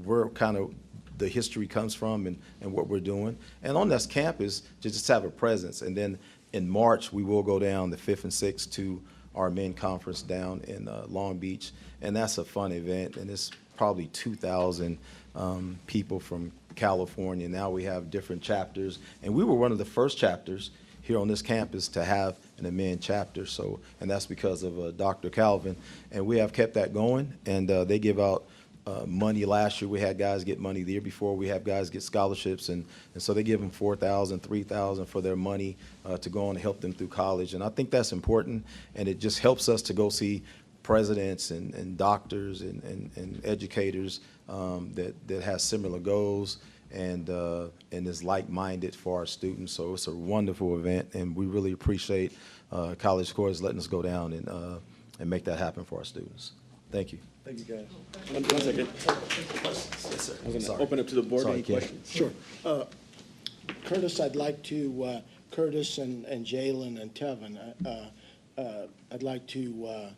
where kind of the history comes from and what we're doing. And on this campus, to just have a presence. And then in March, we will go down the 5th and 6th to our men conference down in Long Beach. And that's a fun event. And it's probably 2,000 people from California. Now we have different chapters. And we were one of the first chapters here on this campus to have an Amen chapter. So, and that's because of Dr. Calvin. And we have kept that going. And they give out money. Last year we had guys get money. The year before we have guys get scholarships, and so they give them $4,000, $3,000 for their money to go on and help them through college. And I think that's important, and it just helps us to go see presidents and doctors and educators that has similar goals and is like-minded for our students. So it's a wonderful event, and we really appreciate College Scores letting us go down and make that happen for our students. Thank you. Thank you, guys. One second. Yes, sir. I was going Sorry. to open up to the board. Sorry, Any Ken. questions? Sure. Curtis, I'd like to, Curtis and Jalen and Tevin, I'd like to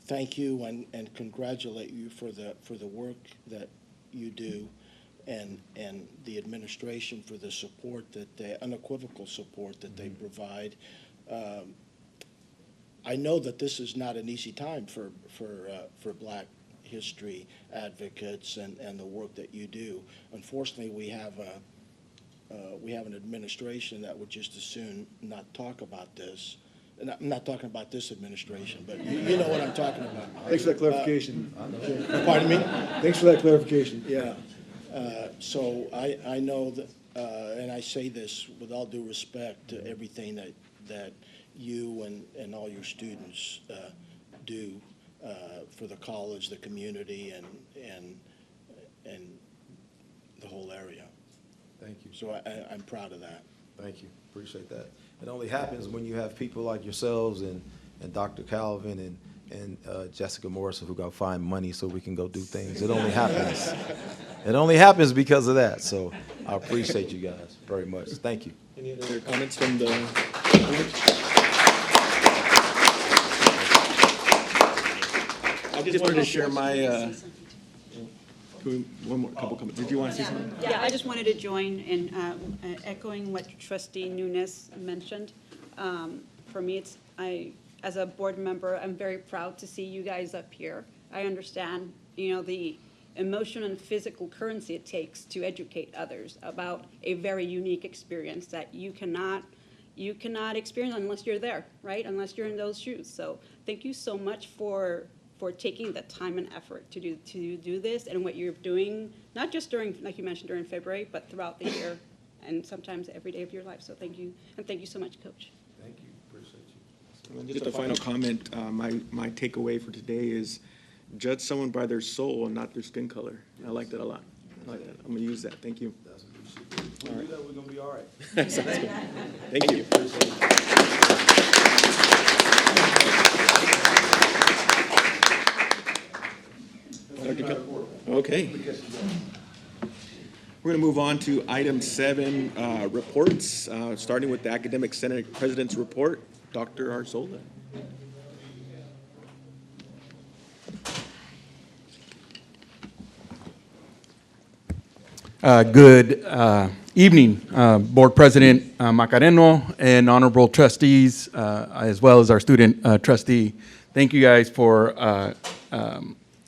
thank you and congratulate you for the work that you do and the administration for the support unequivocal support that they provide. I know that this is not an easy time for Black history advocates and the work that you do. Unfortunately, we have an administration that would just as soon not talk about this. And I'm not talking about this administration, but you know what I'm talking about. Thanks for that clarification. Pardon me? Thanks for that clarification. Yeah. So I know that, and I say this with all due respect to everything that you and all your students do for the college, the community, and the whole area. Thank you. So I'm proud of that. Thank you. Appreciate that. It only happens when you have people like yourselves and Dr. Calvin and Jessica Morrison who go find money so we can go do things. It only happens. It only happens because of that. So I appreciate you guys very much. Thank you. Any other comments from the I just wanted to share my, one more, couple comments. Did you want to say something? Yeah, I just wanted to join in echoing what Trustee Nunes mentioned. For me, as a board member, I'm very proud to see you guys up here. I understand, the emotional and physical currency it takes to educate others about a very unique experience that you cannot experience unless you're there, right? Unless you're in those shoes. So thank you so much for taking the time and effort to do this and what you're doing, not just during, like you mentioned, during February, but throughout the year and sometimes every day of your life. So thank you, and thank you so much, Coach. Thank you. Appreciate you. And just a final comment, my takeaway for today is judge someone by their soul and not their skin color. I like that a lot. I like that. I'm going to use that. Thank you. That's what we should do. When we do that, we're going to be all right. Sounds good. Thank you. Okay. We're going to move on to item 7, reports, starting with the Academic Senate President's Report. Dr. Arzola. Good evening, Board President Macareno and honorable trustees, as well as our student trustee. Thank you guys for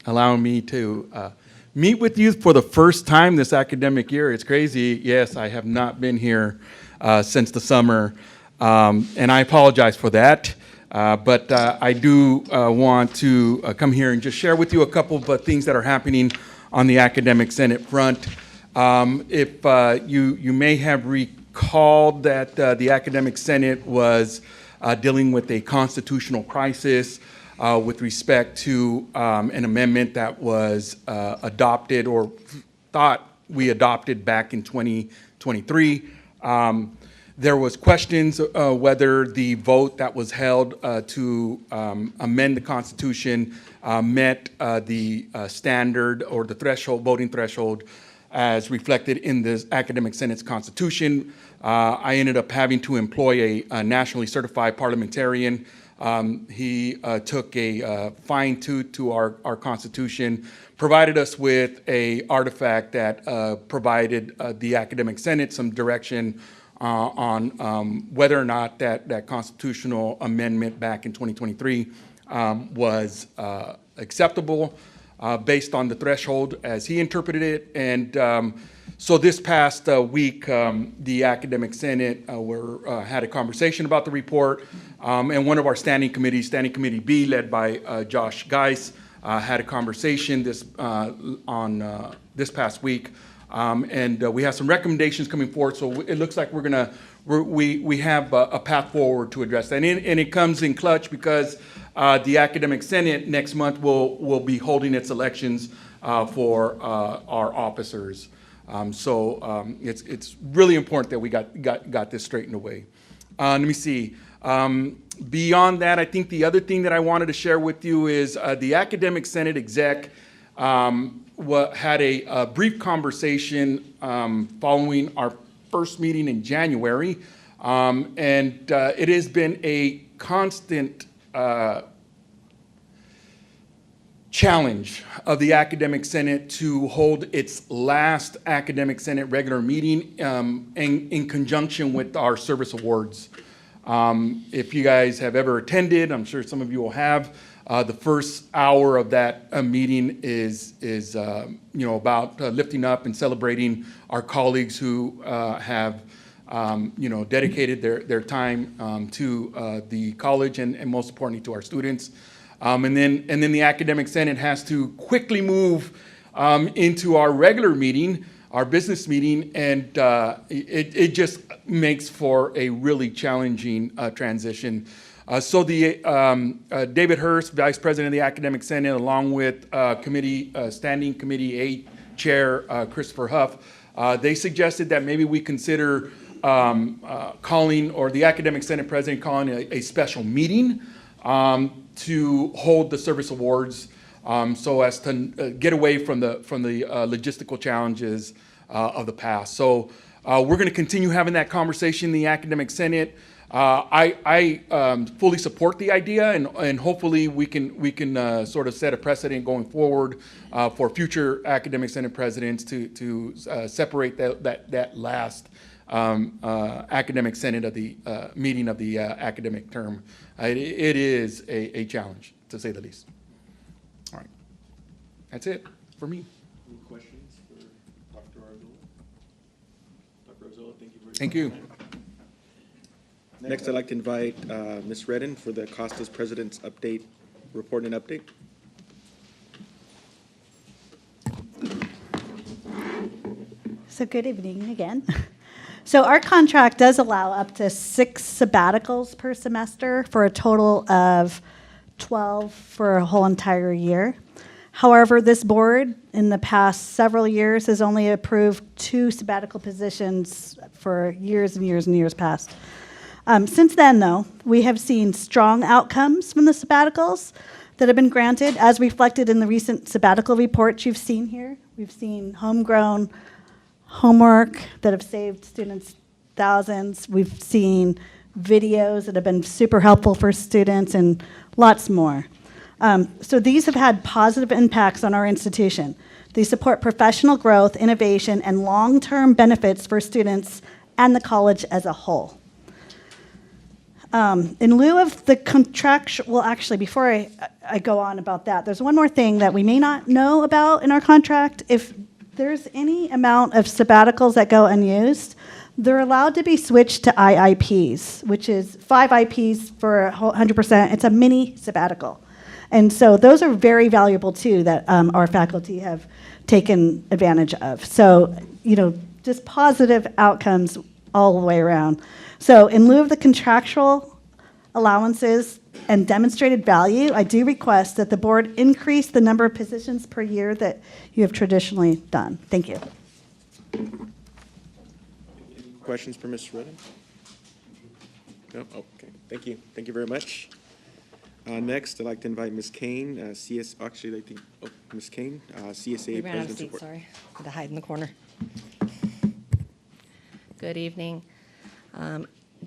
allowing me to meet with you for the first time this academic year. It's crazy. Yes, I have not been here since the summer, and I apologize for that. But I do want to come here and just share with you a couple of things that are happening on the Academic Senate front. If you may have recalled recalled that the Academic Senate was dealing with a constitutional crisis with respect to an amendment that was adopted or thought we adopted back in 2023. There was questions whether the vote that was held to amend the Constitution met the standard or the threshold, voting threshold, as reflected in the Academic Senate's Constitution. I ended up having to employ a nationally certified parliamentarian. He took a fine tooth to our Constitution, provided us with a artifact that provided the Academic Senate some direction on whether or not that constitutional amendment back in 2023 was acceptable based on the threshold as he interpreted it. And so this past week, the Academic Senate had a conversation about the report, and one of our standing committees, Standing Committee B, led by Josh Geis, had a conversation this past week. And we have some recommendations coming forward, so it looks like we have a path forward to address that. And it comes in clutch because the Academic Senate next month will be holding its elections for our officers. So it's really important that we got this straightened away. Let me see. Beyond that, I think the other thing that I wanted to share with you is the Academic Senate exec had a brief conversation following our first meeting in January, and it has been a constant challenge of the Academic Senate to hold its last Academic Senate regular meeting in conjunction with our service awards. If you guys have ever attended, I'm sure some of you will have, the first hour of that meeting is about lifting up and celebrating our colleagues who have dedicated their time to the college and most importantly to our students. And then the Academic Senate has to quickly move into our regular meeting, our business meeting, and it just makes for a really challenging transition. So David Hurst, Vice President of the Academic Senate, along with Standing Committee A Chair Christopher Huff, they suggested that maybe we consider calling, or the Academic Senate President calling a special meeting to hold the service awards, so as to get away from the logistical challenges of the past. So we're going to continue having that conversation in the Academic Senate. I fully support the idea, and hopefully we can sort of set a precedent going forward for future Academic Senate presidents to separate that last Academic Senate of the meeting of the academic term. It is a challenge, to say the least. All right, that's it for me. Any questions for Dr. Arzola? Dr. Arzola, thank you very much. Thank you. Next, I'd like to invite Ms. Redden for the Costas President's update, report and update. So good evening again. So our contract does allow up to 6 sabbaticals per semester for a total of 12 for a whole entire year. However, this board in the past several years has only approved 2 sabbatical positions for years and years and years past. Since then, though, we have seen strong outcomes from the sabbaticals that have been granted, as reflected in the recent sabbatical reports you've seen here. We've seen homegrown homework that have saved students thousands. We've seen videos that have been super helpful for students and lots more. So these have had positive impacts on our institution. They support professional growth, innovation, and long-term benefits for students and the college as a whole. In lieu of the contractual, well, actually, before I go on about that, there's one more thing that we may not know about in our contract. If there's any amount of sabbaticals that go unused, they're allowed to be switched to IIPs, which is 5 IPs for 100%. It's a mini sabbatical. And so those are very valuable, too, that our faculty have taken advantage of. So, just positive outcomes all the way around. So in lieu of the contractual allowances and demonstrated value, I do request that the board increase the number of positions per year that you have traditionally done. Thank you. Questions for Ms. Redden? No? Okay, thank you. Thank you very much. Next, I'd like to invite Ms. Kane, actually, I think, Ms. Kane, CSA We ran out of President's seats, Report. sorry. Had to hide in the corner. Good evening.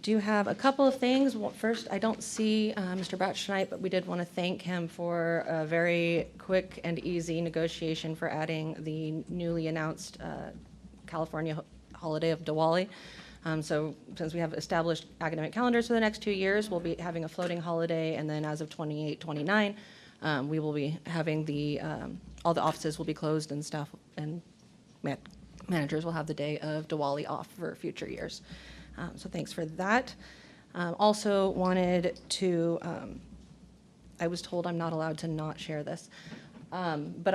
Do have a couple of things. Well, first, I don't see Mr. Batch tonight, but we did want to thank him for a very quick and easy negotiation for adding the newly announced California holiday of Diwali. So since we have established academic calendars for the next 2 years, we'll be having a floating holiday, and then as of 28, 29, we will be having all the offices will be closed and staff and managers will have the day of Diwali off for future years. So thanks for that. Also wanted to, I was told I'm not allowed to not share this, but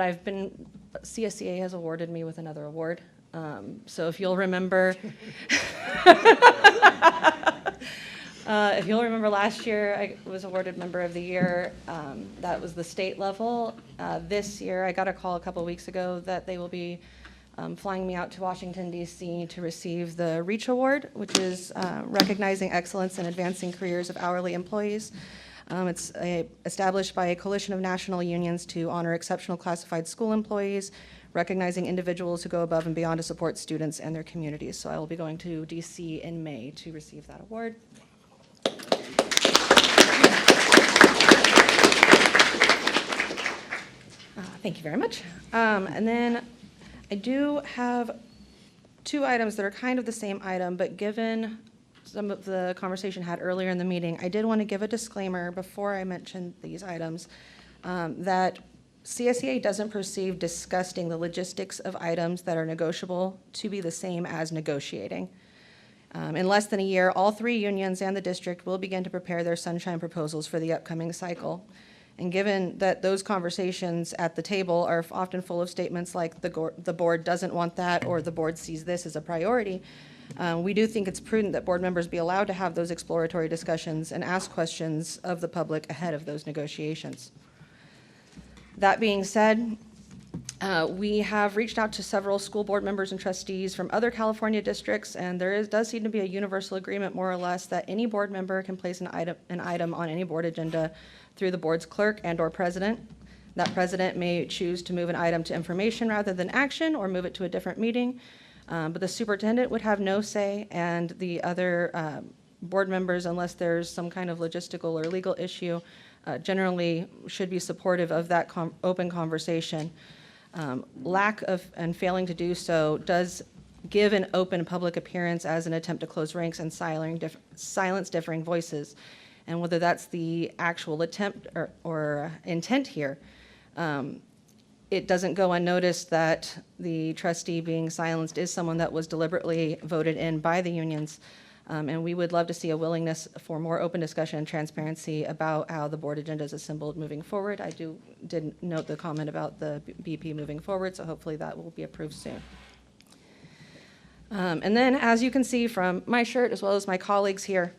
CSEA has awarded me with another award. So if you'll remember, last year I was awarded Member of the Year. That was the state level. This year I got a call a couple weeks ago that they will be flying me out to Washington, D.C. to receive the REACH Award, which is recognizing excellence in advancing careers of hourly employees. It's established by a coalition of national unions to honor exceptional classified school employees, recognizing individuals who go above and beyond to support students and their communities. So I will be going to DC in May to receive that award. Thank you very much. And then I do have 2 items that are kind of the same item, but given some of the conversation had earlier in the meeting, I did want to give a disclaimer before I mention these items that CSEA doesn't perceive discussing the logistics of items that are negotiable to be the same as negotiating. In less than a year, all 3 unions and the district will begin to prepare their sunshine proposals for the upcoming cycle. And given that those conversations at the table are often full of statements like the board doesn't want that or the board sees this as a priority, we do think it's prudent that board members be allowed to have those exploratory discussions and ask questions of the public ahead of those negotiations. That being said, we have reached out to several school board members and trustees from other California districts, and does seem to be a universal agreement, more or less, that any board member can place an item on any board agenda through the board's clerk and/or president. That president may choose to move an item to information rather than action, or move it to a different meeting. But the superintendent would have no say, and the other board members, unless there's some kind of logistical or legal issue, generally should be supportive of that open conversation. Lack of and failing to do so does give an open public appearance as an attempt to close ranks and silence differing voices. And whether that's the actual attempt or intent here, it doesn't go unnoticed that the trustee being silenced is someone that was deliberately voted in by the unions. And we would love to see a willingness for more open discussion and transparency about how the board agenda is assembled moving forward. I did note the comment about the BP moving forward, so hopefully that will be approved soon. And then, as you can see from my shirt, as well as my colleagues here,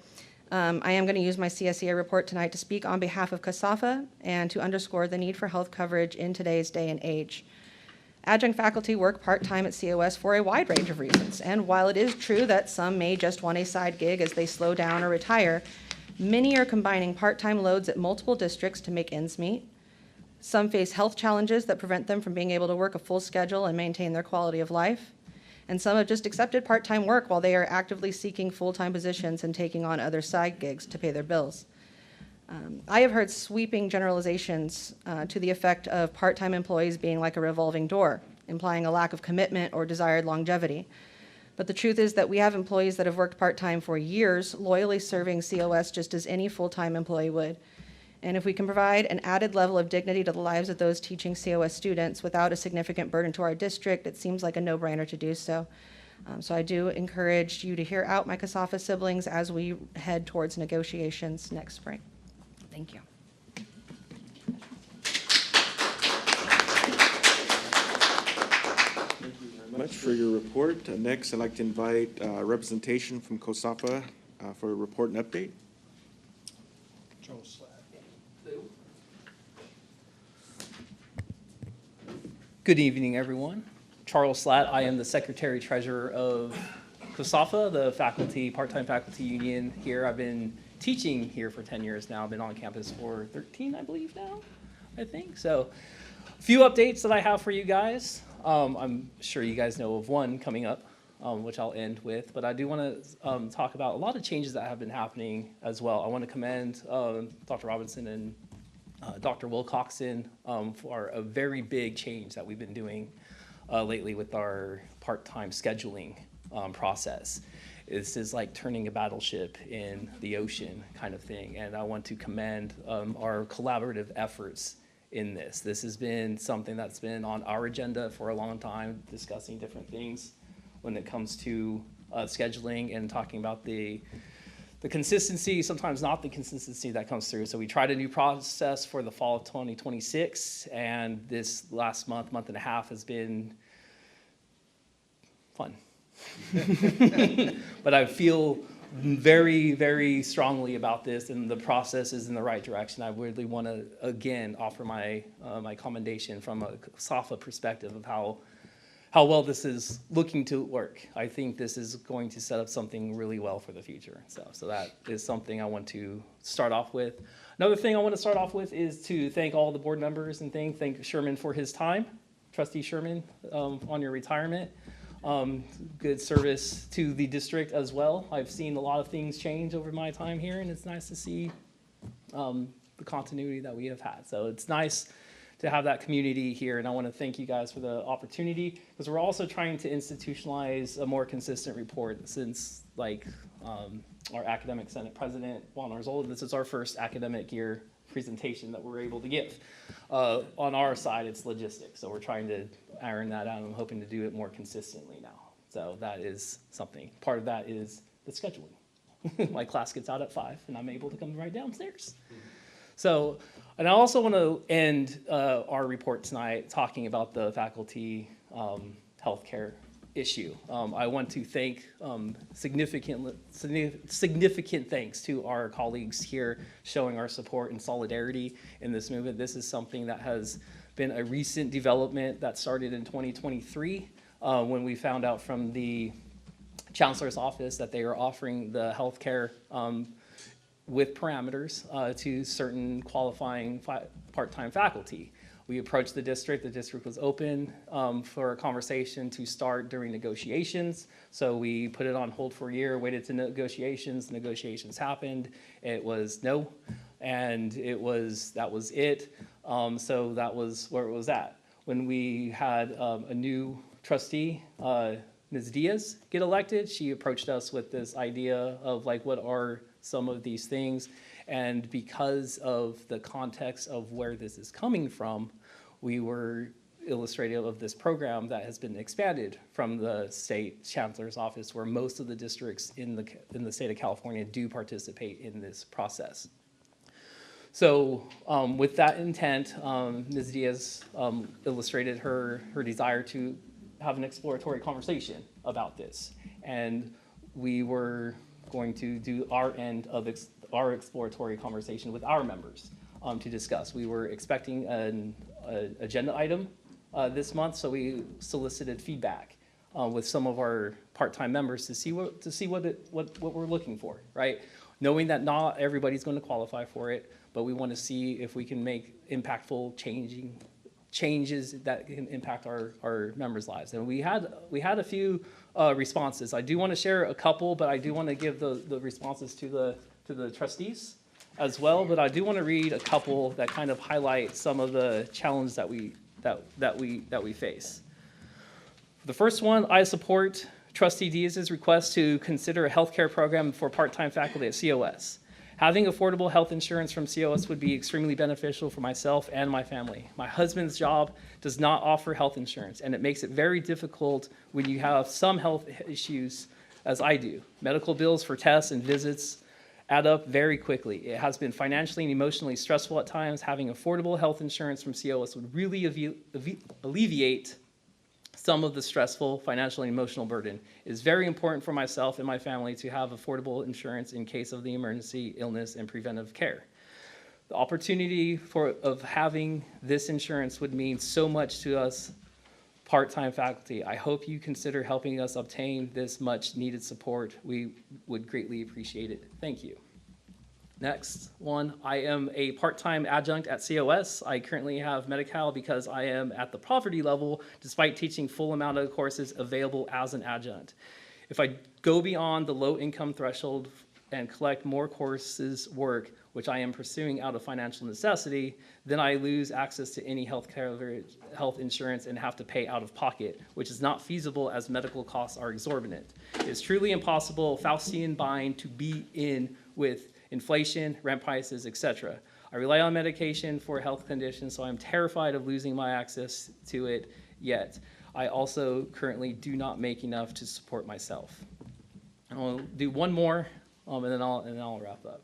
I am going to use my CSEA report tonight to speak on behalf of CASAFA and to underscore the need for health coverage in today's day and age. Adjunct faculty work part-time at COS for a wide range of reasons, and while it is true that some may just want a side gig as they slow down or retire, many are combining part-time loads at multiple districts to make ends meet. Some face health challenges that prevent them from being able to work a full schedule and maintain their quality of life. And some have just accepted part-time work while they are actively seeking full-time positions and taking on other side gigs to pay their bills. I have heard sweeping generalizations to the effect of part-time employees being like a revolving door, implying a lack of commitment or desired longevity. But the truth is that we have employees that have worked part-time for years, loyally serving COS just as any full-time employee would. And if we can provide an added level of dignity to the lives of those teaching COS students without a significant burden to our district, it seems like a no-brainer to do so. So I do encourage you to hear out my CASAFA siblings as we head towards negotiations next spring. Thank you. Thank you very much for your report. Next, I'd like to invite representation from COSAPA for a report and update. Charles Slack. Good evening, everyone. Charles Slatt. I am the Secretary Treasurer of COSAFA, the part-time faculty union here. I've been teaching here for 10 years now. I've been on campus for 13, I believe now, I think. So a few updates that I have for you guys. I'm sure you guys know of one coming up, which I'll end with. But I do want to talk about a lot of changes that have been happening as well. I want to commend Dr. Robinson and Dr. Wilcoxon for a very big change that we've been doing lately with our part-time scheduling process. This is like turning a battleship in the ocean kind of thing, and I want to commend our collaborative efforts in this. This has been something that's been on our agenda for a long time, discussing different things when it comes to scheduling and talking about the consistency, sometimes not the consistency that comes through. So we tried a new process for the fall of 2026, and this last month and a half has been fun. But I feel very, very strongly about this, and the process is in the right direction. I really want to, again, offer my commendation from a SAFA perspective of how well this is looking to work. I think this is going to set up something really well for the future. So that is something I want to start off with. Another thing I want to start off with is to thank all the board members and thank Sherman for his time, Trustee Sherman, on your retirement. Good service to the district as well. I've seen a lot of things change over my time here, and it's nice to see the continuity that we have had. So it's nice to have that community here, and I want to thank you guys for the opportunity, because we're also trying to institutionalize a more consistent report since our academic senate president, Juan Arzola, this is our first academic year presentation that we're able to give. On our side, it's logistics, so we're trying to iron that out, and I'm hoping to do it more consistently now. So that is something. Part of that is the scheduling. My class gets out at 5, and I'm able to come right downstairs. So, and I also want to end our report tonight talking about the faculty healthcare issue. I want to thank significant thanks to our colleagues here showing our support and solidarity in this movement. This is something that has been a recent development that started in 2023 when we found out from the chancellor's office that they are offering the healthcare with parameters to certain qualifying part-time faculty. We approached the district was open for a conversation to start during negotiations. So we put it on hold for a year, waited to negotiations happened. It was no, and that was it. So that was where it was at. When we had a new trustee, Ms. Diaz, get elected, she approached us with this idea of what are some of these things, and because of the context of where this is coming from, we were illustrative of this program that has been expanded from the state chancellor's office, where most of the districts in the state of California do participate in this process. So with that intent, Ms. Diaz illustrated her desire to have an exploratory conversation about this, and we were going to do our end of our exploratory conversation with our members to discuss. We were expecting an agenda item this month, so we solicited feedback with some of our part-time members to see what we're looking for, right? Knowing that not everybody's going to qualify for it, but we want to see if we can make impactful changes that can impact our members' lives. And we had a few responses. I do want to share a couple, but I do want to give the responses to the trustees as well. But I do want to read a couple that kind of highlight some of the challenges that we face. The first one, I support Trustee Diaz's request to consider a healthcare program for part-time faculty at COS. Having affordable health insurance from COS would be extremely beneficial for myself and my family. My husband's job does not offer health insurance, and it makes it very difficult when you have some health issues, as I do. Medical bills for tests and visits add up very quickly. It has been financially and emotionally stressful at times. Having affordable health insurance from COS would really alleviate some of the stressful financial and emotional burden. It is very important for myself and my family to have affordable insurance in case of the emergency, illness, and preventive care. The opportunity of having this insurance would mean so much to us part-time faculty. I hope you consider helping us obtain this much-needed support. We would greatly appreciate it. Thank you. Next one, I am a part-time adjunct at COS. I currently have Medi-Cal because I am at the poverty level despite teaching full amount of courses available as an adjunct. If I go beyond the low income threshold and collect more courses work, which I am pursuing out of financial necessity, then I lose access to any health insurance and have to pay out of pocket, which is not feasible as medical costs are exorbitant. It's truly impossible Faustian bind to be in with inflation, rent prices, etc. I rely on medication for health conditions, so I'm terrified of losing my access to it yet. I also currently do not make enough to support myself. I'll do one more, and then I'll wrap up.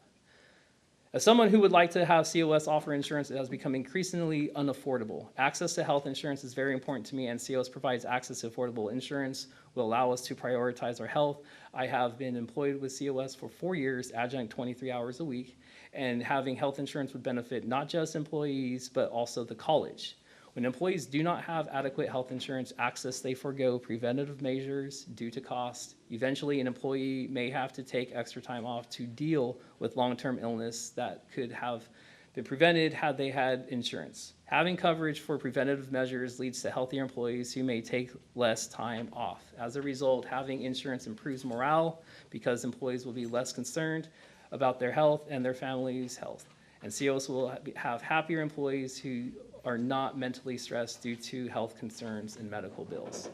As someone who would like to have COS offer insurance, it has become increasingly unaffordable. Access to health insurance is very important to me, and COS provides access to affordable insurance, will allow us to prioritize our health. I have been employed with COS for 4 years, adjunct 23 hours a week, and having health insurance would benefit not just employees, but also the college. When employees do not have adequate health insurance access, they forego preventative measures due to cost. Eventually, an employee may have to take extra time off to deal with long-term illness that could have been prevented had they had insurance. Having coverage for preventative measures leads to healthier employees who may take less time off. As a result, having insurance improves morale because employees will be less concerned about their health and their family's health. And COS will have happier employees who are not mentally stressed due to health concerns and medical bills.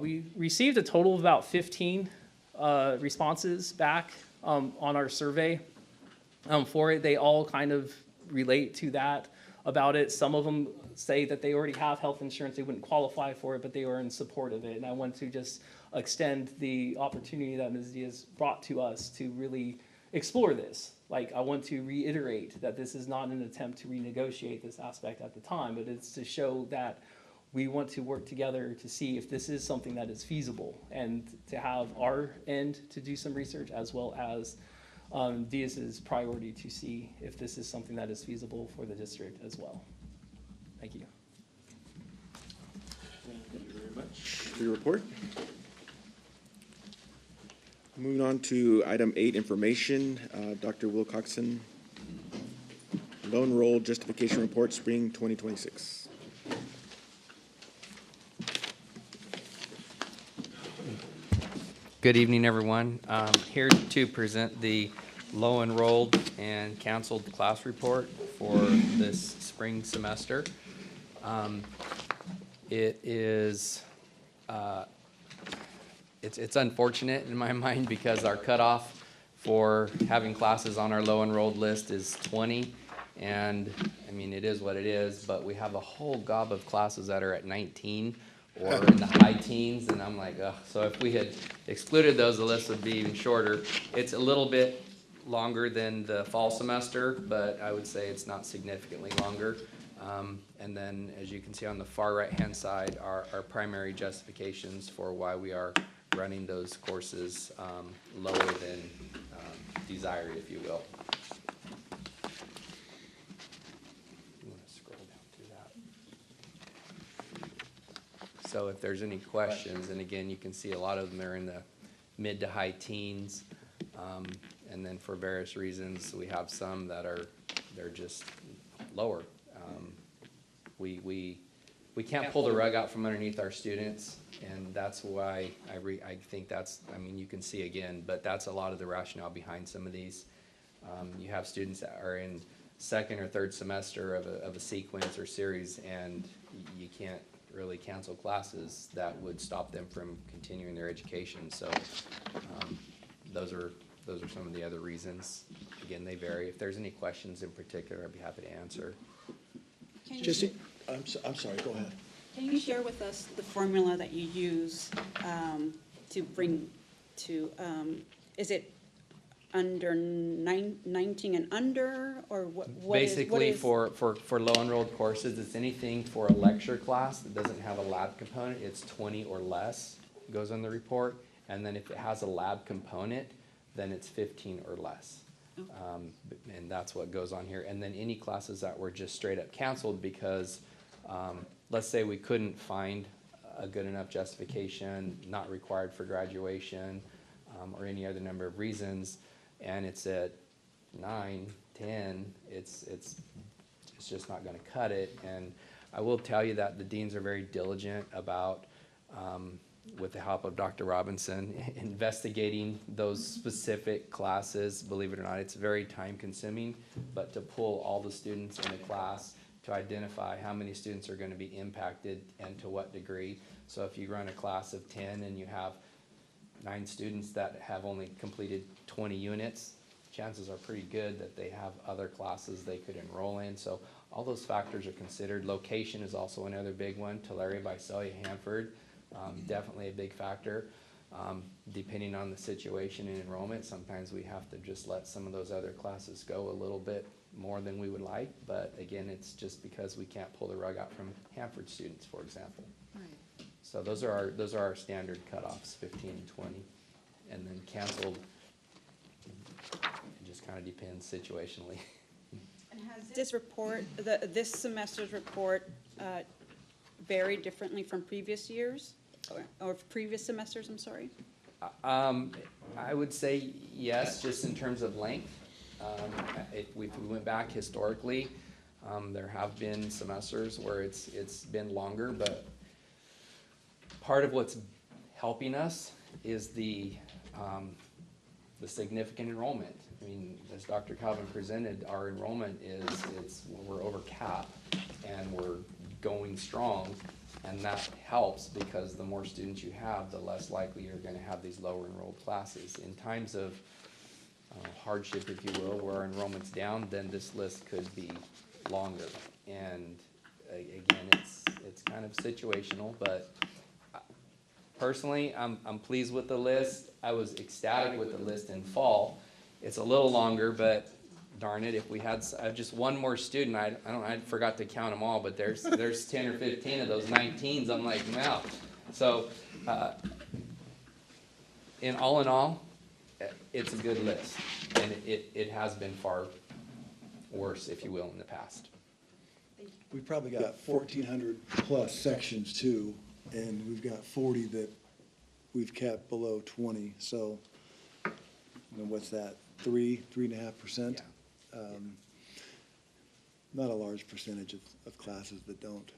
We received a total of about 15 responses back on our survey for it. They all kind of relate to that about it. Some of them say that they already have health insurance, they wouldn't qualify for it, but they are in support of it. And I want to just extend the opportunity that Ms. Diaz brought to us to really explore this. Like, I want to reiterate that this is not an attempt to renegotiate this aspect at the time, but it's to show that we want to work together to see if this is something that is feasible and to have our end to do some research as well as Diaz's priority to see if this is something that is feasible for the district as well. Thank you. Thank you very much for your report. Moving on to item 8, information. Dr. Wilcoxon, loan roll justification report, spring 2026. Good evening, everyone. Here to present the low enrolled and canceled class report for this spring semester. It's unfortunate in my mind because our cutoff for having classes on our low enrolled list is 20. And I mean, it is what it is, but we have a whole gob of classes that are at 19 or in the high teens. And I'm like, ugh. So if we had excluded those, the list would be even shorter. It's a little bit longer than the fall semester, but I would say it's not significantly longer. And then as you can see on the far right-hand side are our primary justifications for why we are running those courses lower than desired, if you will. I'm gonna scroll down through that. So if there's any questions, and again, you can see a lot of them are in the mid to high teens. And then for various reasons, we have some that they're just lower. We can't pull the rug out from underneath our students, and that's why I think that's, I mean, you can see again, but that's a lot of the rationale behind some of these. You have students that are in second or third semester of a sequence or series, and you can't really cancel classes that would stop them from continuing their education. So those are some of the other reasons. Again, they vary. If there's any questions in particular, I'd be happy to answer. Jesse, I'm sorry, go ahead. Can you share with us the formula that you use to bring to, is it under 19 and under, or what Basically, is? for low enrolled courses, it's anything for a lecture class that doesn't have a lab component, it's 20 or less goes on the report. And then if it has a lab component, then it's 15 or less. And that's what goes on here. And then any classes that were just straight up canceled because, let's say we couldn't find a good enough justification, not required for graduation, or any other number of reasons, and it's at 9, 10, it's just not gonna cut it. And I will tell you that the deans are very diligent about, with the help of Dr. Robinson, investigating those specific classes. Believe it or not, it's very time consuming, but to pull all the students in the class to identify how many students are gonna be impacted and to what degree. So if you run a class of 10 and you have 9 students that have only completed 20 units, chances are pretty good that they have other classes they could enroll in. So all those factors are considered. Location is also another big one. Tulare, Visalia, Hanford, definitely a big factor. Depending on the situation and enrollment, sometimes we have to just let some of those other classes go a little bit more than we would like. But again, it's just because we can't pull the rug out from Hanford students, for example. So those are our standard cutoffs, 15 and 20. And then canceled, it just kind of depends situationally. And has this report, this semester's report, varied differently from previous years? Or previous semesters, I'm sorry? I would say yes, just in terms of length. If we went back historically, there have been semesters where it's been longer, but part of what's helping us is the significant enrollment. I mean, as Dr. Calvin presented, our enrollment we're over cap and we're going strong, and that helps because the more students you have, the less likely you're going to have these lower enrolled classes. In times of hardship, if you will, where our enrollment's down, then this list could be longer. And again, it's kind of situational, but personally, I'm pleased with the list. I was ecstatic with the list in fall. It's a little longer, but darn it, if we had just one more student, I forgot to count them all, but there's 10 or 15 of those 19s. I'm like, wow. So, in all, it's a good list, and it has been far worse, if you will, in the past. We've probably got 1,400 plus sections too, and we've got 40 that we've kept below 20. So, what's that? 3.5%? Not a large percentage of classes that don't.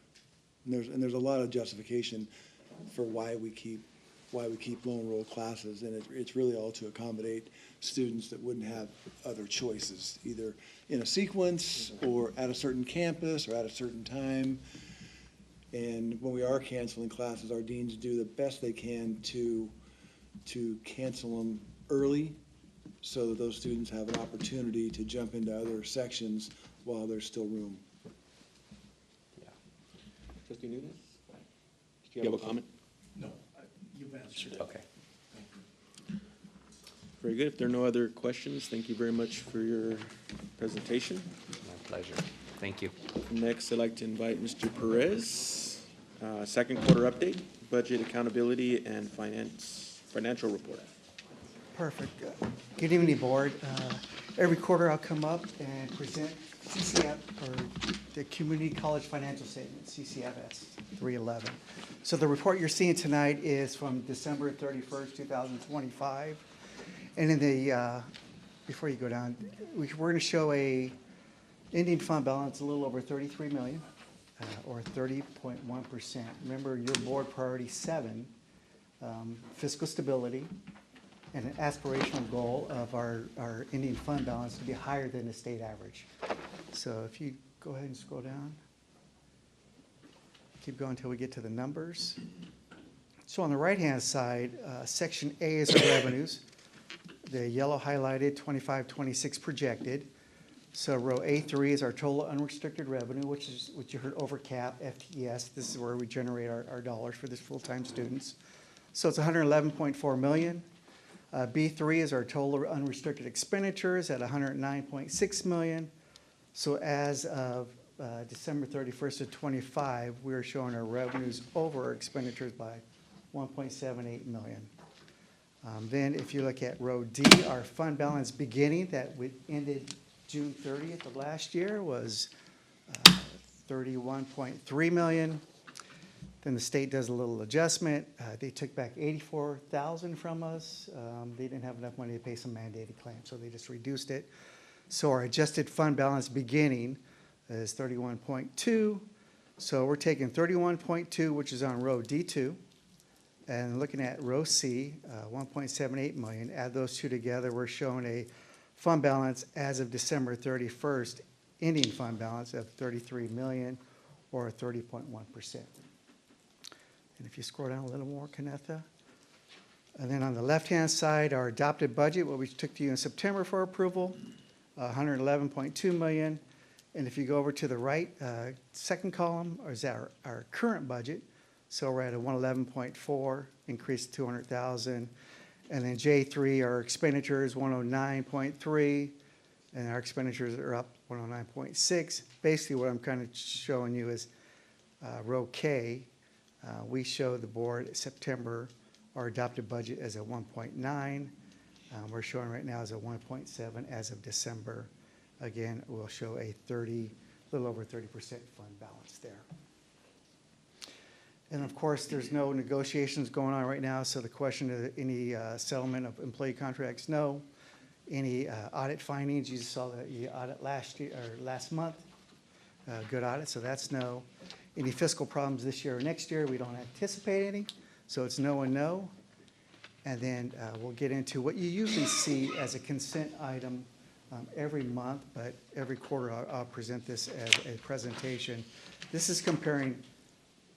And there's a lot of justification for why we keep low enrolled classes, and it's really all to accommodate students that wouldn't have other choices, either in a sequence or at a certain campus or at a certain time. And when we are canceling classes, our deans do the best they can to cancel them early so that those students have an opportunity to jump into other sections while there's still room. Yeah. Trustee Nunez? Do you have a comment? No, you've answered it. Okay. Very good. If there are no other questions, thank you very much for your presentation. My pleasure. Thank you. Next, I'd like to invite Mr. Perez, second quarter update, budget accountability and financial report. Perfect. Good evening, Board. Every quarter I'll come up and present CCF, or the Community College Financial Statement, CCFS 311. So the report you're seeing tonight is from December 31st, 2025. And in the, before you go down, we're going to show a ending fund balance a little over 33 million, or 30.1%. Remember, your board priority 7, fiscal stability, and an aspirational goal of our ending fund balance to be higher than the state average. So if you go ahead and scroll down, keep going until we get to the numbers. So on the right-hand side, section A is our revenues. The yellow highlighted 25-26 projected. So row A3 is our total unrestricted revenue, which is what you heard over cap, FTES. This is where we generate our dollars for this full-time students. So it's 111.4 million. B3 is our total unrestricted expenditures at 109.6 million. So as of December 31st of '25, we are showing our revenues over our expenditures by 1.78 million. Then if you look at row D, our fund balance beginning that ended June 30th of last year was 31.3 million. Then the state does a little adjustment. They took back 84,000 from us. They didn't have enough money to pay some mandated claims, so they just reduced it. So our adjusted fund balance beginning is 31.2. So we're taking 31.2, which is on row D2, and looking at row C, 1.78 million. Add those two together, we're showing a fund balance as of December 31st, ending fund balance of 33 million, or 30.1%. And if you scroll down a little more, Kennetha. And then on the left-hand side, our adopted budget, what we took to you in September for approval, 111.2 million. And if you go over to the right, second column is our current budget. So we're at a 111.4, increased 200,000. And then J3, our expenditures, 109.3, and our expenditures are up 109.6. Basically, what I'm kind of showing you is row K. We show the board September, our adopted budget as a 1.9. We're showing right now as a 1.7 as of December. Again, we'll show a little over 30% fund balance there. And of course, there's no negotiations going on right now, so the question of any settlement of employee contracts, no. Any audit findings, you saw the audit last month, good audit, so that's no. Any fiscal problems this year or next year, we don't anticipate any, so it's no and no. And then we'll get into what you usually see as a consent item every month, but every quarter I'll present this as a presentation. This is comparing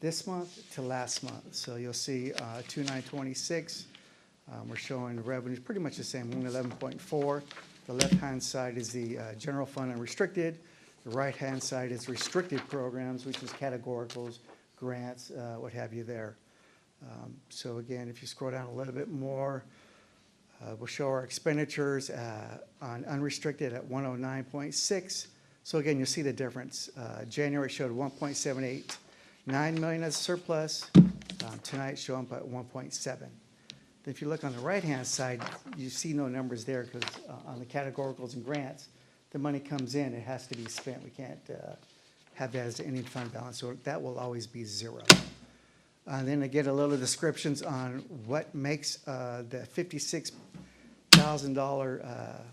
this month to last month. So you'll see 2/9/26, we're showing the revenues pretty much the same, 111.4. The left-hand side is the general fund and restricted. The right-hand side is restricted programs, which is categoricals, grants, what have you there. So again, if you scroll down a little bit more, we'll show our expenditures on unrestricted at 109.6. So again, you'll see the difference. January showed 1.789 million as a surplus. Tonight showing up at 1.7. If you look on the right-hand side, you see no numbers there because on the categoricals and grants, the money comes in, it has to be spent. We can't have that as any fund balance, so that will always be zero. And then again, a little descriptions on what makes the $56,000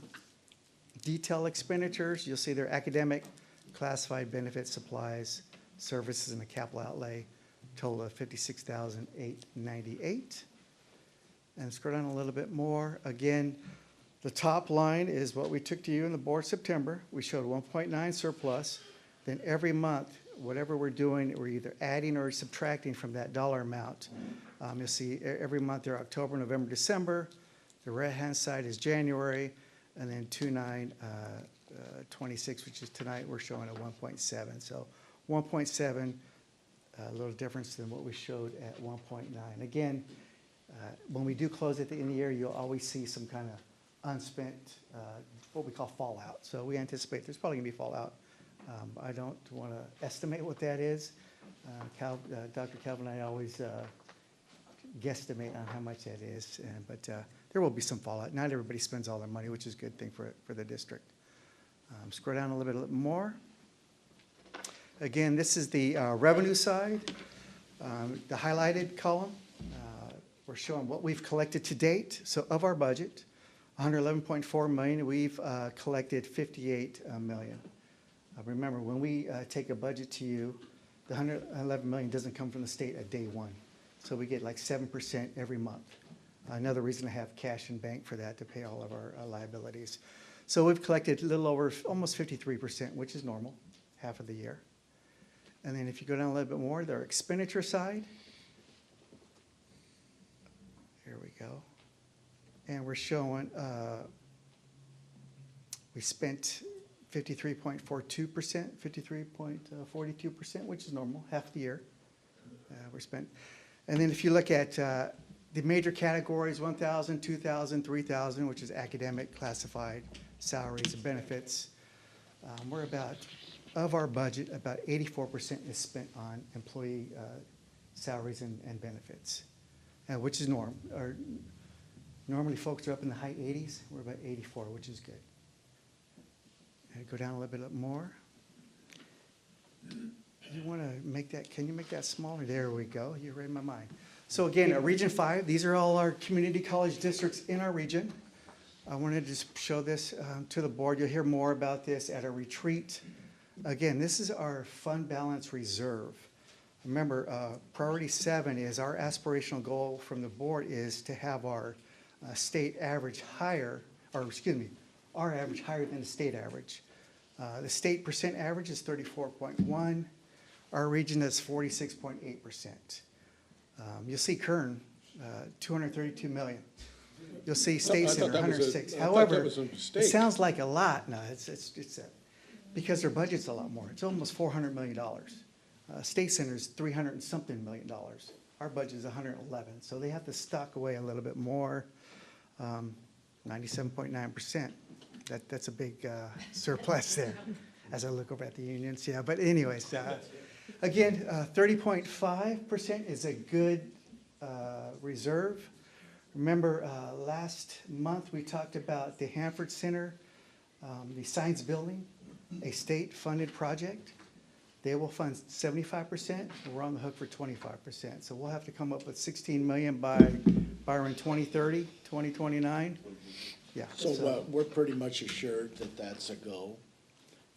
detail expenditures. You'll see their academic, classified benefits, supplies, services, and the capital outlay, total of $56,898. And scroll down a little bit more. Again, the top line is what we took to you in the board September. We showed 1.9 surplus. Then every month, whatever we're doing, we're either adding or subtracting from that dollar amount. You'll see every month there, October, November, December. The right-hand side is January, and then 2/9/26, which is tonight, we're showing a 1.7. So 1.7, a little difference than what we showed at 1.9. Again, when we do close at the end of the year, you'll always see some kind of unspent, what we call fallout. So we anticipate there's probably going to be fallout. I don't want to estimate what that is. Dr. Calvin and I always guesstimate on how much that is, but there will be some fallout. Not everybody spends all their money, which is a good thing for the district. Scroll down a little bit more. Again, this is the revenue side, the highlighted column. We're showing what we've collected to date. So of our budget, 111.4 million, we've collected 58 million. Remember, when we take a budget to you, the 111 million doesn't come from the state at day one. So we get like 7% every month. Another reason to have cash in bank for that, to pay all of our liabilities. So we've collected a little over, almost 53%, which is normal, half of the year. And then if you go down a little bit more, their expenditure side. Here we go. And we're showing, we spent 53.42%, 53.42%, which is normal, half the year we're spent. And then if you look at The major categories, 1,000, 2,000, 3,000, which is academic, classified, salaries and benefits. We're about, of our budget, about 84% is spent on employee salaries and benefits, which is normally folks are up in the high 80s. We're about 84, which is good. Go down a little bit more. You want to make that, can you make that smaller? There we go. You read my mind. So again, Region 5, these are all our community college districts in our region. I wanted to just show this to the board. You'll hear more about this at a retreat. Again, this is our fund balance reserve. Remember, priority 7 is our aspirational goal from the board is to have our state average higher, or excuse me, our average higher than the state average. The state percent average is 34.1. Our region is 46.8%. You'll see Kern, 232 million. You'll see State Center, 106. However, it sounds like a lot. No, because their budget's a lot more. It's almost $400 million. State Center's 300 and something million dollars. Our budget is 111, so they have to stock away a little bit more. 97.9%. That's a big surplus there. As I look over at the unions, yeah. But anyways. Again, 30.5% is a good reserve. Remember, last month we talked about the Hanford Center, the science building, a state-funded project. They will fund 75%. We're on the hook for 25%. So we'll have to come up with $16 million by around 2030, 2029. Yeah. So we're pretty much assured that that's a go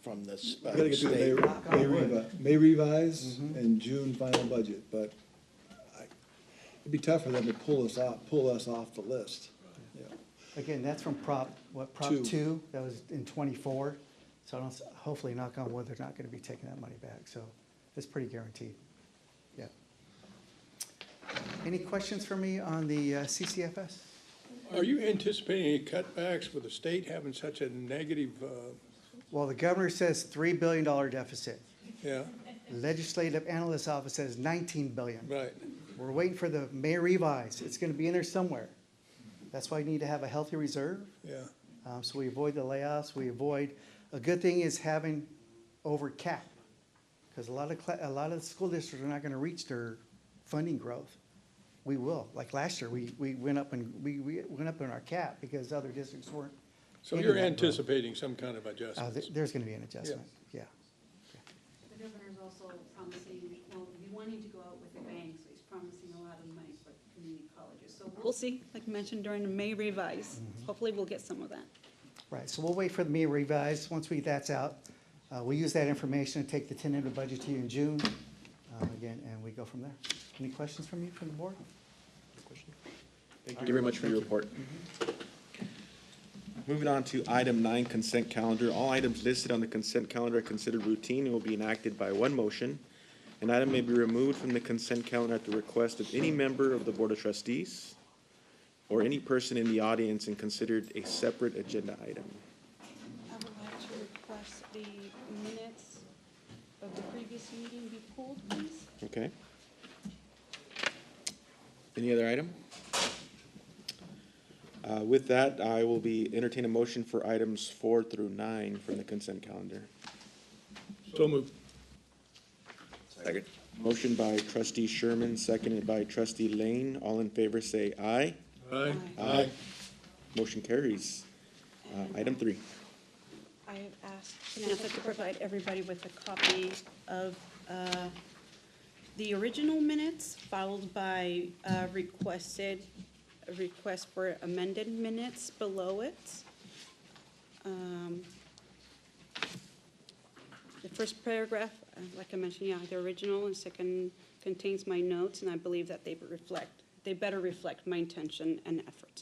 from this We gotta get to state. the May revise and June final budget, but it'd be tough for them to pull us off the list. Yeah. Again, that's from Prop 2, that was in '24. So I don't, hopefully, knock on wood, they're not gonna be taking that money back. So it's pretty guaranteed. Yeah. Any questions for me on the CCFS? Are you anticipating any cutbacks with the state having such a negative, Well, the governor says $3 billion deficit. yeah, Legislative Analyst's Office says $19 billion. right? We're waiting for the May revise. It's gonna be in there somewhere. That's why you need to have a healthy reserve. Yeah, So we avoid the layoffs, a good thing is having over cap. Because a lot of the school districts are not gonna reach their funding growth. We will, like last year, we went up we went up in our cap because other districts weren't. so into you're that growth. anticipating some kind of adjustments? There's gonna be an adjustment, yeah. The governor's also promising, well, he's wanting to go out with a bang, so he's promising a lot of money for community colleges. So we'll see, like mentioned during the May revise. Hopefully we'll get some of that. Right, so we'll wait for the May revise. Once that's out, we'll use that information and take the tentative budget to you in June, again, and we go from there. Any questions from you, from the board? Thank you very much for your report. Moving on to item 9, consent calendar. All items listed on the consent calendar are considered routine and will be enacted by one motion. An item may be removed from the consent calendar at the request of any member of the Board of Trustees or any person in the audience and considered a separate agenda item. I would like to request the minutes of the previous meeting be pulled, please. Okay. Any other item? With that, I will entertain a motion for items 4 through 9 from the consent calendar. So moved. Second. Motion by trustee Sherman, seconded by trustee Lane. All in favor say aye. Aye. Aye. Motion carries. Item 3. I have asked Samantha to provide everybody with a copy of the original minutes, followed by a request for amended minutes below it. The first paragraph, like I mentioned, yeah, the original, and second contains my notes, and I believe that they better reflect my intention and effort.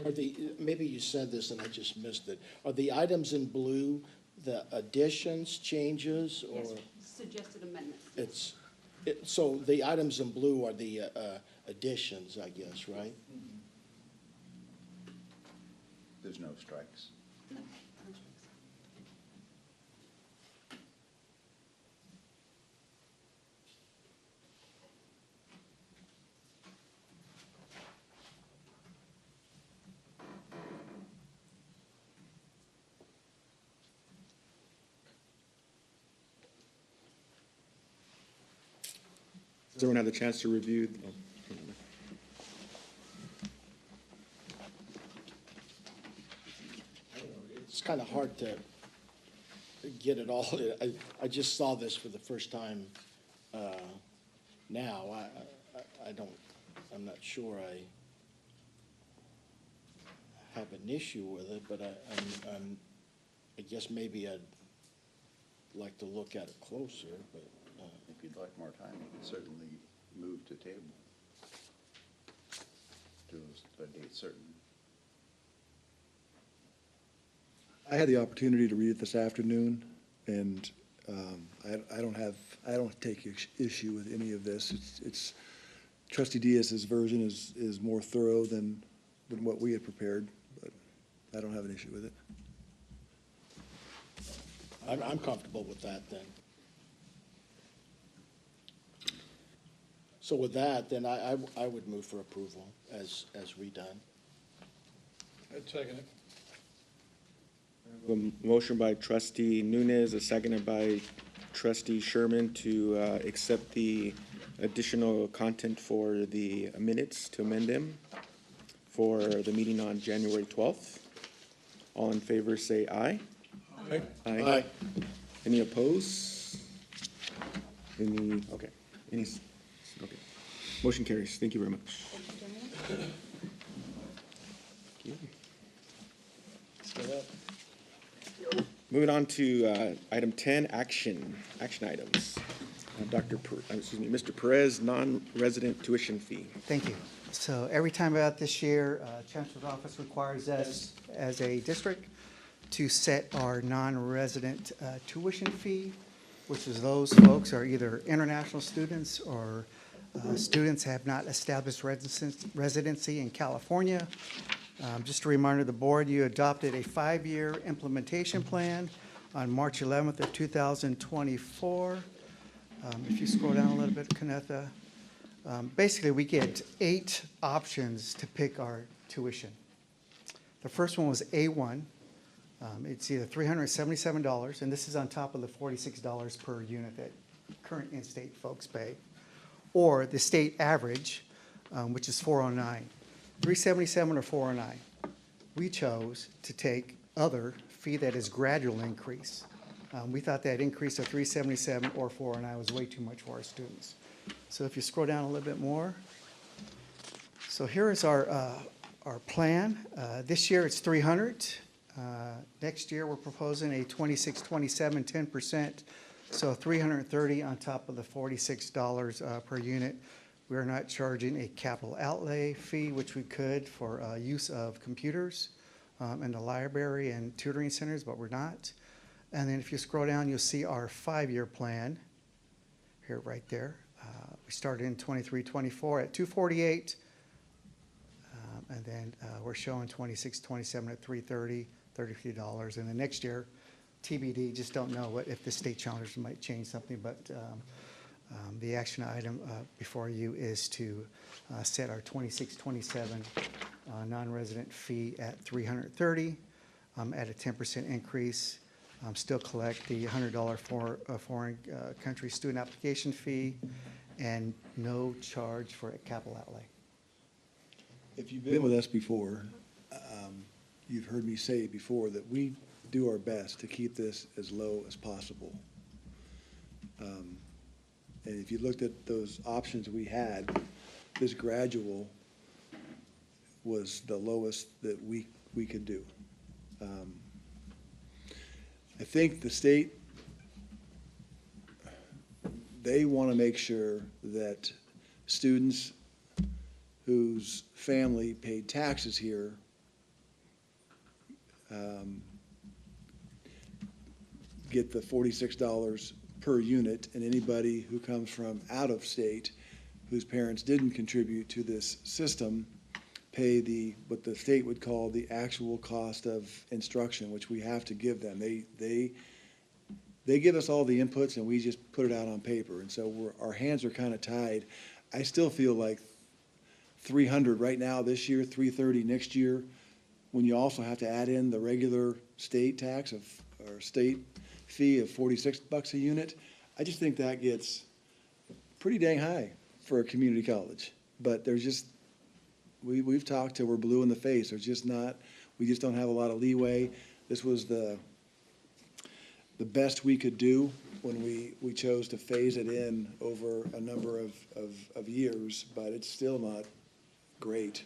Are maybe you said this and I just missed it. Are the items in blue the additions, changes, or? Yes, suggested amendments. So the items in blue are the additions, I guess, right? There's no strikes. No, Does everyone have the chance to review? It's kind of hard to get it all. I just saw this for the first time now. I'm not sure I have an issue with it, but I guess maybe I'd like to look at it closer, but. If you'd like more time, you can certainly move to table to a date certain. I had the opportunity to read it this afternoon, and I don't take issue with any of this. It's Trustee Diaz's version is more thorough than what we had prepared, but I don't have an issue with it. I'm comfortable with that then. So with that, then I would move for approval as redone. I'd second it. A motion by trustee Nunez, a seconded by trustee Sherman to accept the additional content for the minutes, to amend them for the meeting on January 12th. All in favor, say aye. Aye. Aye. Any opposed? Any, okay. Any, okay. Motion carries. Thank you very much. Thank you. Moving on to item 10, action items. Mr. Perez, non-resident tuition fee. Thank you. So every time about this year, Chancellor's Office requires us as a district to set our non-resident tuition fee, which is those folks are either international students or students have not established residency in California. Just a reminder to the board, you adopted a 5-year implementation plan on March 11th of 2024. If you scroll down a little bit, Kennetha, basically we get 8 options to pick our tuition. The first one was A1. It's either $377, and this is on top of the $46 per unit that current in-state folks pay, or the state average, which is $409. $377 or $409. We chose to take other fee that is gradual increase. We thought that increase of $377 or $409 was way too much for our students. So if you scroll down a little bit more, so here is our plan. This year it's $300. Next year we're proposing a 26, 27, 10%, so $330 on top of the $46 per unit. We are not charging a capital outlay fee, which we could for use of computers in the library and tutoring centers, but we're not. And then if you scroll down, you'll see our 5-year plan here, right there. We started in 23-24 at $248, and then we're showing 26, 27 at $330, $33. And the next year, TBD, just don't know if the state challengers might change something, but the action item before you is to set our 26-27 non-resident fee at $330 at a 10% increase. Still collect the $100 for foreign country student application fee, and no charge for a capital outlay. If you've been with us before, you've heard me say before that we do our best to keep this as low as possible. And if you looked at those options we had, this gradual was the lowest that we could do. I think the state, they want to make sure that students whose family paid taxes here get the $46 per unit, and anybody who comes from out of state whose parents didn't contribute to this system pay what the state would call the actual cost of instruction, which we have to give them. They give us all the inputs and we just put it out on paper. And so our hands are kind of tied. I still feel like 300 right now this year, 330 next year, when you also have to add in the regular state tax or state fee of $46 a unit. I just think that gets pretty dang high for a community college. But there's just, we've talked till we're blue in the face. There's just not, we just don't have a lot of leeway. This was the best we could do when we chose to phase it in over a number of years, but it's still not great.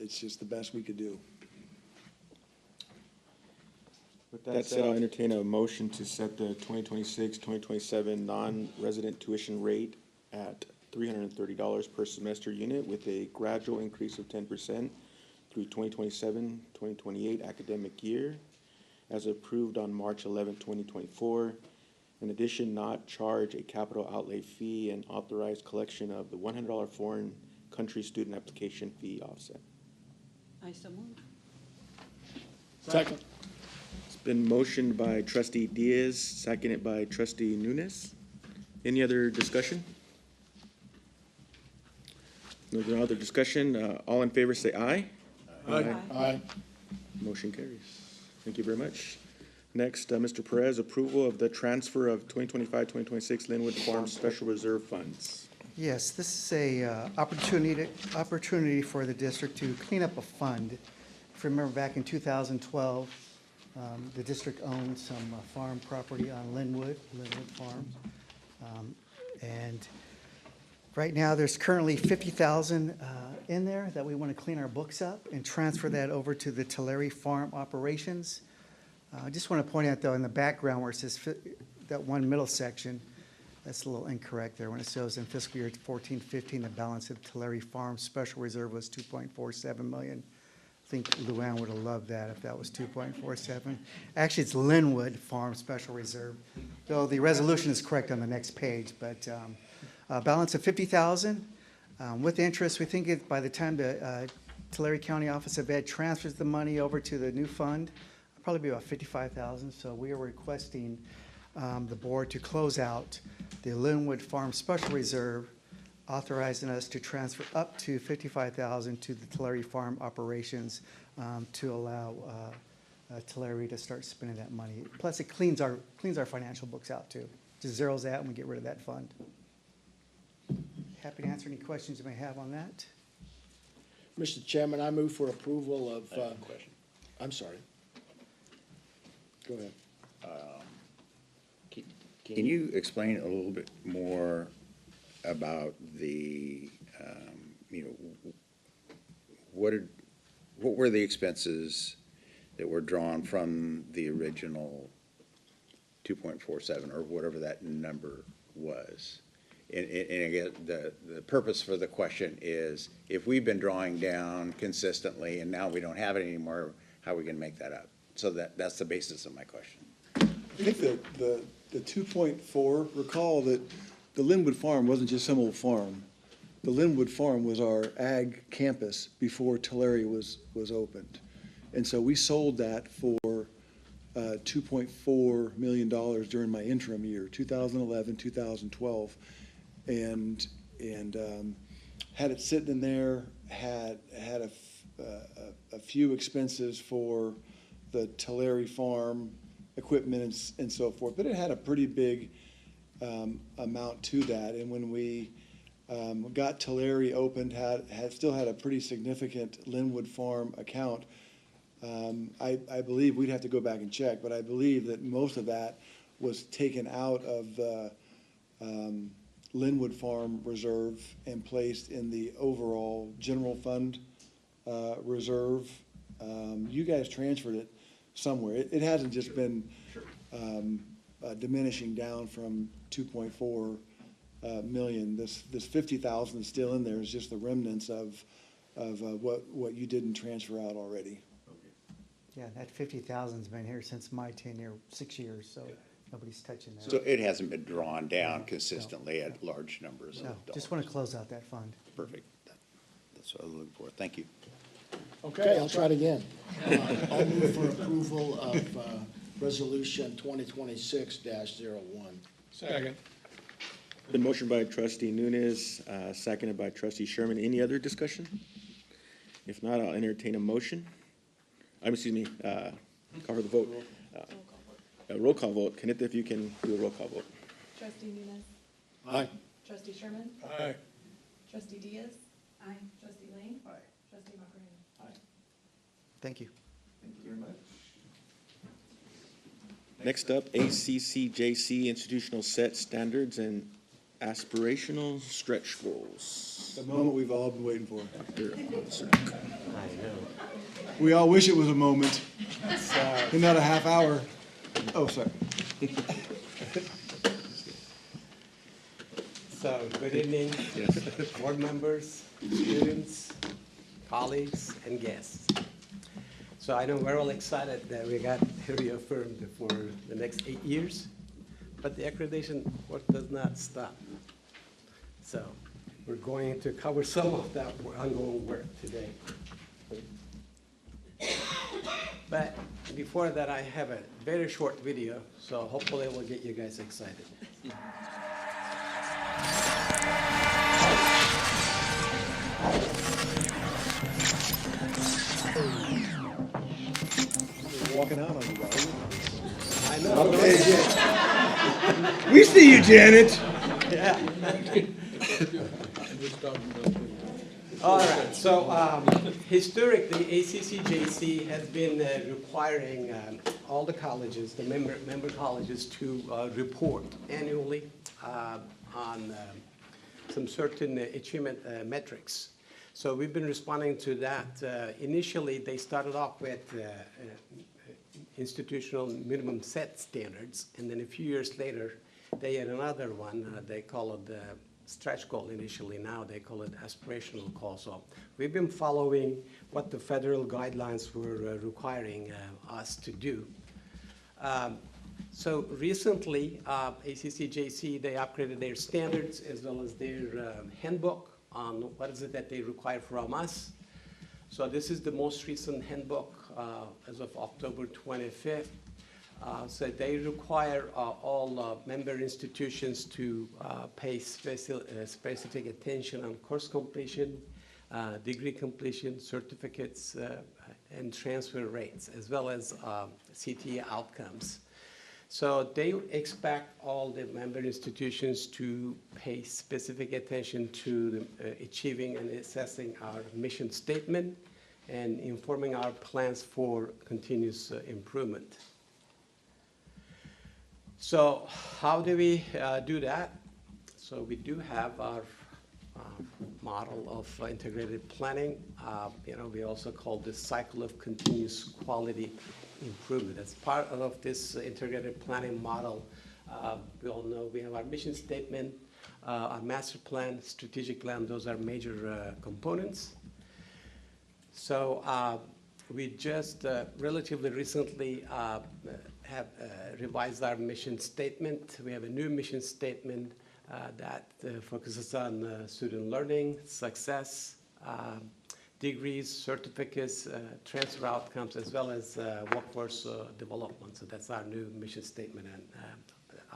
It's just the best we could do. With that said, I'll entertain a motion to set the 2026-2027 non-resident tuition rate at $330 per semester unit with a gradual increase of 10% through 2027-2028 academic year, as approved on March 11, 2024. In addition, not charge a capital outlay fee and authorize collection of the $100 foreign country student application fee offset. I so move. Second. It's been motioned by trustee Diaz, seconded by trustee Nunes. Any other discussion? No other discussion. All in favor say aye. Aye. Aye. Motion carries. Thank you very much. Next, Mr. Perez, approval of the transfer of 2025-2026 Linwood Farms Special Reserve Funds. Yes, this is a opportunity for the district to clean up a fund. If you remember back in 2012, the district owned some farm property on Linwood Farms. And right now, there's currently $50,000 in there that we want to clean our books up and transfer that over to the Tulare Farm operations. I just want to point out, though, in the background where it says that one middle section, that's a little incorrect there. When it says in fiscal year 14-15, the balance of Tulare Farm Special Reserve was $2.47 million. I think Luann would have loved that if that was 2.47. Actually, it's Linwood Farm Special Reserve, though the resolution is correct on the next page. But balance of $50,000 with interest. We think by the time the Tulare County Office of Ed transfers the money over to the new fund, it'll probably be about $55,000. So we are requesting the board to close out the Linwood Farm Special Reserve, authorizing us to transfer up to $55,000 to the Tulare Farm operations to allow Tulare to start spending that money. Plus, it cleans our financial books out too. Just zeroes out and we get rid of that fund. Happy to answer any questions you may have on that. Mr. Chairman, I move for approval of. I have a question. I'm sorry. Go ahead. Can you explain a little bit more about the, what were the expenses that were drawn from the original 2.47 or whatever that number was? And again, the purpose for the question is, if we've been drawing down consistently and now we don't have it anymore, how are we gonna make that up? So that's the basis of my question. I think the 2.4, recall that the Linwood Farm wasn't just some old farm. The Linwood Farm was our ag campus before Tulare was opened. And so we sold that for $2.4 million during my interim year, 2011, 2012. And had it sitting in there, had a few expenses for the Tulare Farm equipment and so forth, but it had a pretty big amount to that. And when we got Tulare opened, still had a pretty significant Linwood Farm account. I believe, we'd have to go back and check, but I believe that most of that was taken out of the Linwood Farm Reserve and placed in the overall general fund reserve. You guys transferred it somewhere. It hasn't just been diminishing down from 2.4 million. This 50,000 is still in there. It's just the remnants of what you didn't transfer out already. Yeah, that 50,000's been here since my tenure, 6 years, so nobody's touching that. So it hasn't been drawn down consistently at large numbers No, of dollars. just want to close out that fund. Perfect. That's what I was looking for. Thank you. Okay, I'll try it again. I'll move for approval of Resolution 2026-01. Second. Been motioned by trustee Nunes, seconded by trustee Sherman. Any other discussion? If not, I'll entertain a motion. Excuse me, call for the vote. A roll call vote. Kenneth, if you can do a roll call vote. Trustee Nunes. Aye. Trustee Sherman. Aye. Trustee Diaz. Aye. Trustee Lane. Aye. Trustee Macaroni. Aye. Thank you. Thank you very much. Next up, ACCJC Institutional Set Standards and Aspirational Stretch Goals. The moment we've all been waiting for. Dr. Officer. We all wish it was a moment, and not a half hour. Oh, sorry. So, good evening, board members, students, colleagues, and guests. So I know we're all excited that we got reaffirmed for the next 8 years, but the accreditation work does not stop. So we're going to cover some of that ongoing work today. But before that, I have a very short video, so hopefully it will get you guys excited. Walking out on you, Robert. I know. Okay, we see you, Janet. Yeah. All right, so historically, ACCJC has been requiring all the colleges, the member colleges, to report annually on some certain achievement metrics. So we've been responding to that. Initially, they started off with institutional minimum set standards, and then a few years later, they had another one. They call it the stretch goal initially. Now they call it aspirational goal. So we've been following what the federal guidelines were requiring us to do. So recently, ACCJC, they upgraded their standards as well as their handbook on what is it that they require from us. So this is the most recent handbook as of October 25th. So they require all member institutions to pay specific attention on course completion, degree completion, certificates, and transfer rates, as well as CTA outcomes. So they expect all the member institutions to pay specific attention to achieving and assessing our mission statement and informing our plans for continuous improvement. So how do we do that? So we do have our model of integrated planning. We also call this cycle of continuous quality improvement. As part of this integrated planning model, we all know we have our mission statement, our master plan, strategic plan. Those are major components. So we just relatively recently have revised our mission statement. We have a new mission statement that focuses on student learning, success, degrees, certificates, transfer outcomes, as well as workforce development. So that's our new mission statement and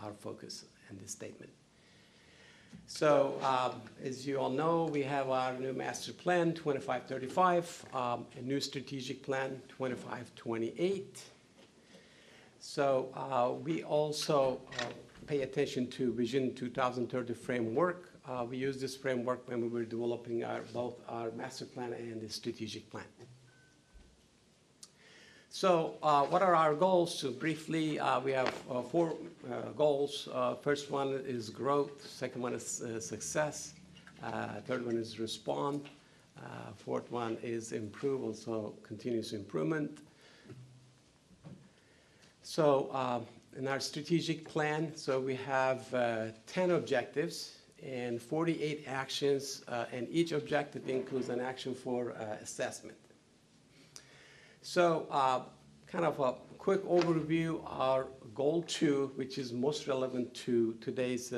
our focus in this statement. So as you all know, we have our new master plan, 2535, a new strategic plan, 2528. So we also pay attention to Vision 2030 framework. We used this framework when we were developing both our master plan and the strategic plan. So what are our goals? So briefly, we have 4 goals. First one is growth. Second one is success. Third one is respond. Fourth one is improve, also continuous improvement. So in our strategic plan, so we have 10 objectives and 48 actions, and each objective includes an action for assessment. So kind of a quick overview, our goal 2, which is most relevant to today's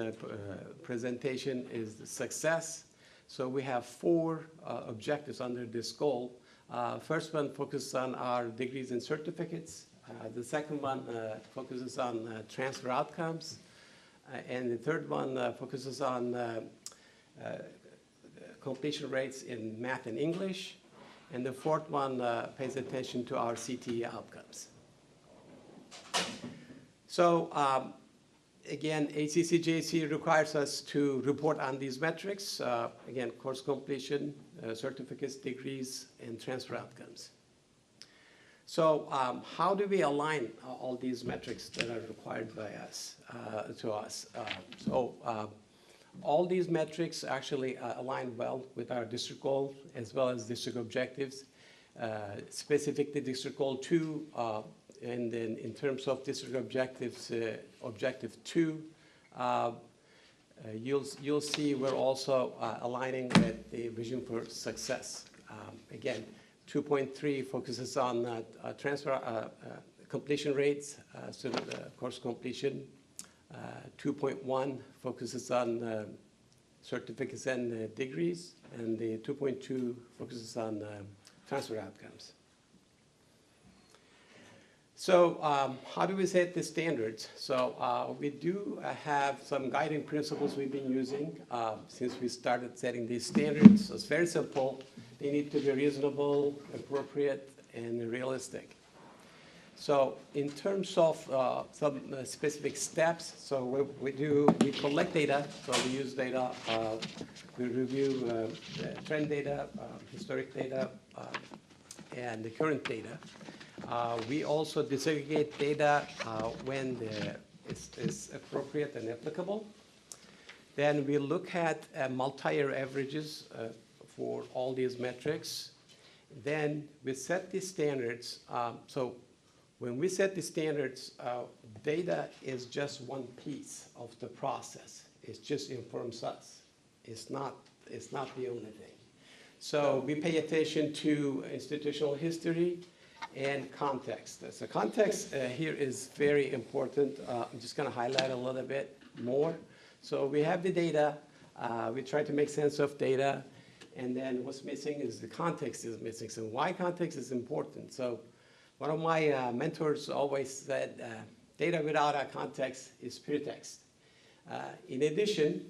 presentation, is the success. So we have 4 objectives under this goal. First one focuses on our degrees and certificates. The second one focuses on transfer outcomes. And the third one focuses on completion rates in math and English. And the fourth one pays attention to our CTE outcomes. So again, ACCJC requires us to report on these metrics. Again, course completion, certificates, degrees, and transfer outcomes. So how do we align all these metrics that are required by us, to us? All these metrics actually align well with our district goal as well as district objectives. Specific to district goal 2, and then in terms of district objectives, objective 2, you'll see we're also aligning with the vision for success. Again, 2.3 focuses on transfer completion rates, course completion. 2.1 focuses on certificates and degrees, and the 2.2 focuses on transfer outcomes. So how do we set the standards? So we do have some guiding principles we've been using since we started setting these standards. So it's very simple. They need to be reasonable, appropriate, and realistic. So in terms of some specific steps, so we collect data, so we use data, we review trend data, historic data, and the current data. We also disaggregate data when it's appropriate and applicable. Then we look at multi-year averages for all these metrics. Then we set the standards. So when we set the standards, data is just one piece of the process. It just informs us. It's not the only thing. So we pay attention to institutional history and context. So context here is very important. I'm just going to highlight a little bit more. So we have the data. We try to make sense of data. And then what's missing is the context is missing. So why context is important? So one of my mentors always said, data without a context is pretext. In addition,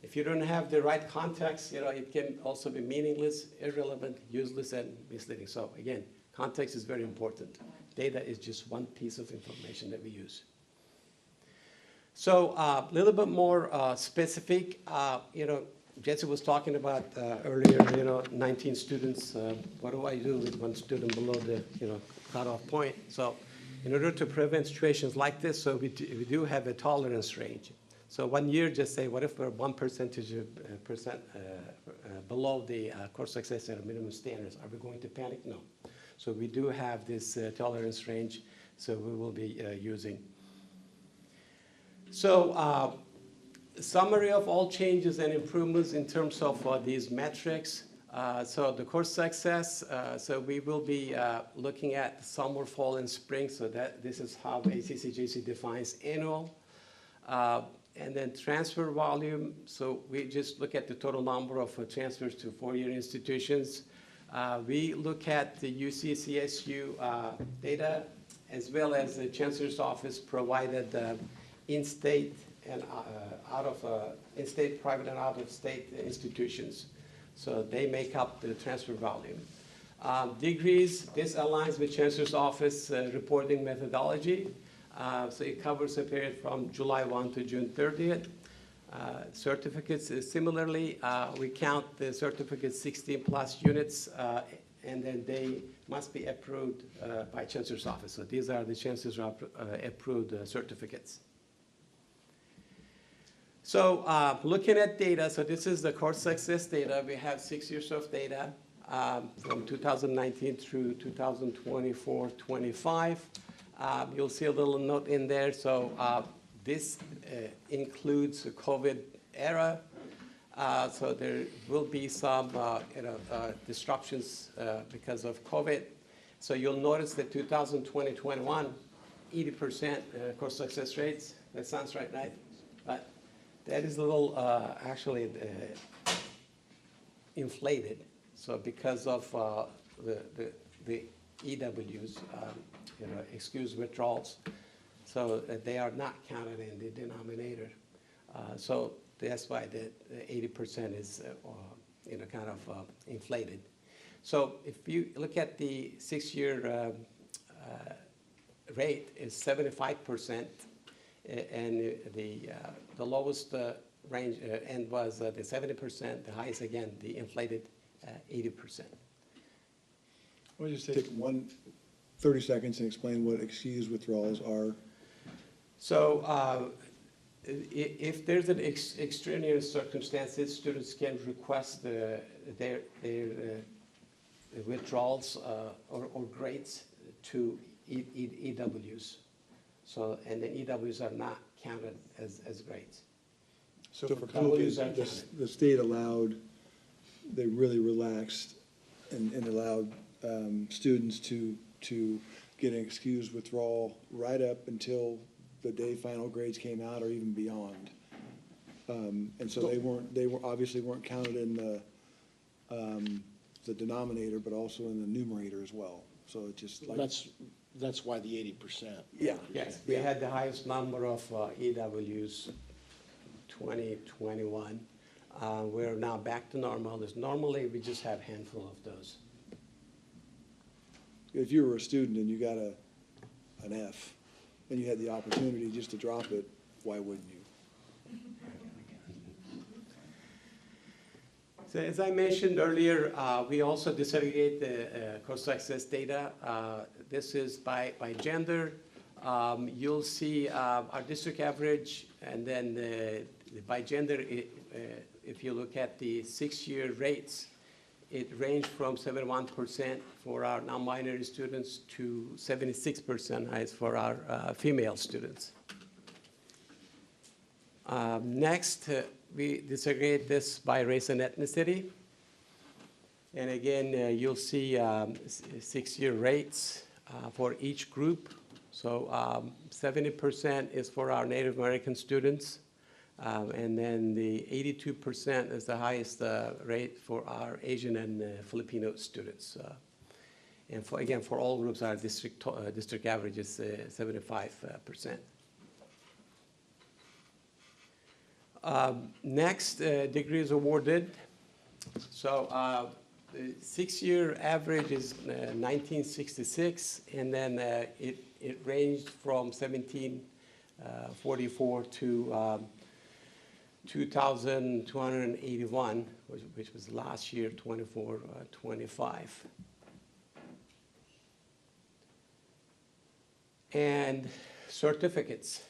if you don't have the right context, it can also be meaningless, irrelevant, useless, and misleading. So again, context is very important. Data is just one piece of information that we use. So a little bit more specific, Jesse was talking about earlier, 19 students. What do I do with one student below the cutoff point? So in order to prevent situations like this, so we do have a tolerance range. So 1 year, just say, what if we're 1% below the course success at minimum standards? Are we going to panic? No. So we do have this tolerance range, so we will be using. So summary of all changes and improvements in terms of these metrics. So the course success, so we will be looking at summer, fall, and spring, so that this is how ACCJC defines annual. And then transfer volume, so we just look at the total number of transfers to four-year institutions. We look at the UC-CSU data, as well as the Chancellor's Office provided in-state and in-state, private, and out-of-state institutions. So they make up the transfer volume. Degrees, this aligns with Chancellor's Office reporting methodology. So it covers a period from July 1 to June 30th. Certificates, similarly, we count the certificates 16 plus units, and then they must be approved by Chancellor's Office. So these are the Chancellor's approved certificates. So looking at data, so this is the course success data. We have 6 years of data from 2019 through 2024-25. You'll see a little note in there. So this includes the COVID era. So there will be some disruptions because of COVID. So you'll notice that 2020-21, 80% course success rates. That sounds right? But that is a little actually inflated. So because of the EWs, excuse withdrawals, so they are not counted in the denominator. So that's why the 80% is kind of inflated. So if you look at the 6-year rate is 75%, and the lowest range end was the 70%. The highest again, the inflated 80%. Why don't you just take 30 seconds and explain what excused withdrawals are? So if there's an extraneous circumstances, students can request their withdrawals or grades to EWs. So, and the EWs are not counted as grades. So for COVID, the state allowed, they really relaxed and allowed students to get an excused withdrawal right up until the day final grades came out or even beyond. And so they obviously weren't counted in the denominator, but also in the numerator as well. So it just like. That's why the 80%. Yeah. Yes, we had the highest number of EWs 2021. We're now back to normal. Normally we just have a handful of those. If you were a student and you got an F and you had the opportunity just to drop it, why wouldn't you? So as I mentioned earlier, we also disaggregate the course success data. This is by gender. You'll see our district average, and then by gender, if you look at the 6-year rates, it ranged from 71% for our non-binary students to 76% for our female students. Next, we disaggregate this by race and ethnicity. And again, you'll see 6-year rates for each group. So 70% is for our Native American students. And then the 82% is the highest rate for our Asian and Filipino students. And again, for all groups, our district average is 75%. Next, degrees awarded. So the 6-year average is 1966, and then it ranged from 1744 to 2,281, which was last year, 2425. And certificates.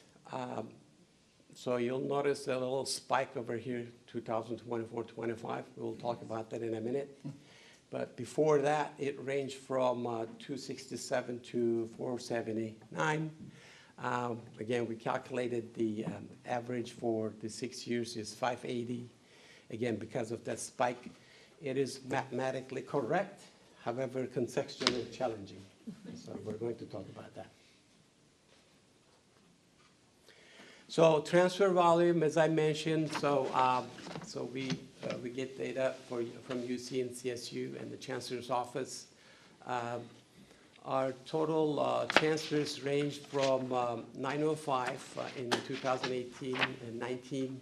So you'll notice a little spike over here, 2024-25. We'll talk about that in a minute. But before that, it ranged from 267 to 479. Again, we calculated the average for the 6 years is 580. Again, because of that spike, it is mathematically correct, however, contextually challenging. So we're going to talk about that. So transfer volume, as I mentioned, so we get data from UC and CSU and the Chancellor's Office. Our total transfers ranged from 905 in 2018 and 19